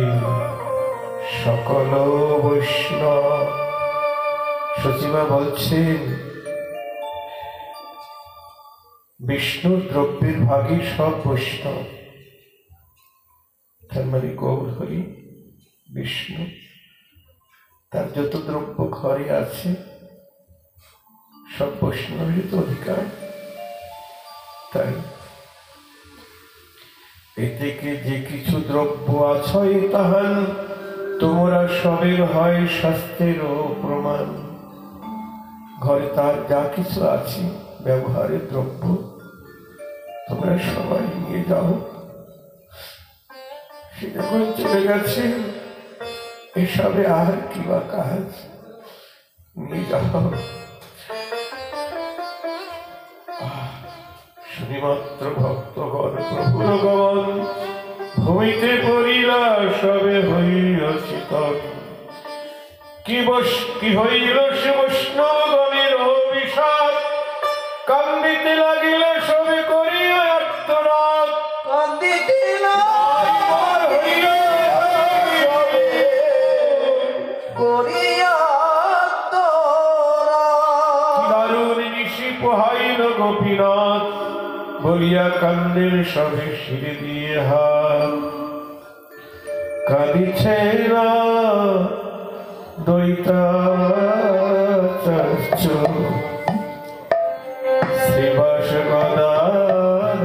সকল বৈষ্ণব। সচিমা বলছেন বিষ্ণু দ্রব্যের ভাগে সব বৈষ্ণব, তার মানে গৌর হরি বিষ্ণু, তার যত দ্রব্য ঘরে আছে সব বৈষ্ণবের তো অধিকার। তাই এ থেকে যে কিছু দ্রব্য আছে তাহান তোমরা সবের হয় শাস্ত্রেরও প্রমাণ। ঘরে তার যা কিছু আছে ব্যবহারের দ্রব্য, তোমরা সবাই নিয়ে যাও। সে যখন চলে গেছে, এসবে আর কি বা কাজ, নিয়ে যাও। শুনিমাত্র ভক্তগণ প্রভুর গমন, ভূমিতে পড়িলা সবে হইল চিতন। কি হইল সে বৈষ্ণবগণের অভিশাপ, কান্দিতে লাগিলে সবে করিয়া আর্তনাদ। কান্দিতে আর হইল করিয়া তোরা দারুণ নিশি পোহাইল গোপীনাথ, বলিয়া কান্দের সবে শিরে দিয়ে হাত। কাঁদিছে না দৈতাচার্য, শ্রীবাস গদাধর।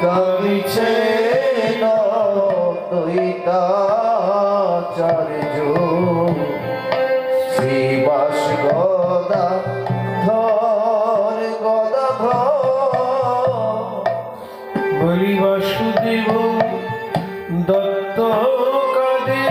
কাঁদিছে দৈতাচার্য, শ্রীবাস গদাধর গদাধর। বলি বাসুদেব দত্ত কাঁদে,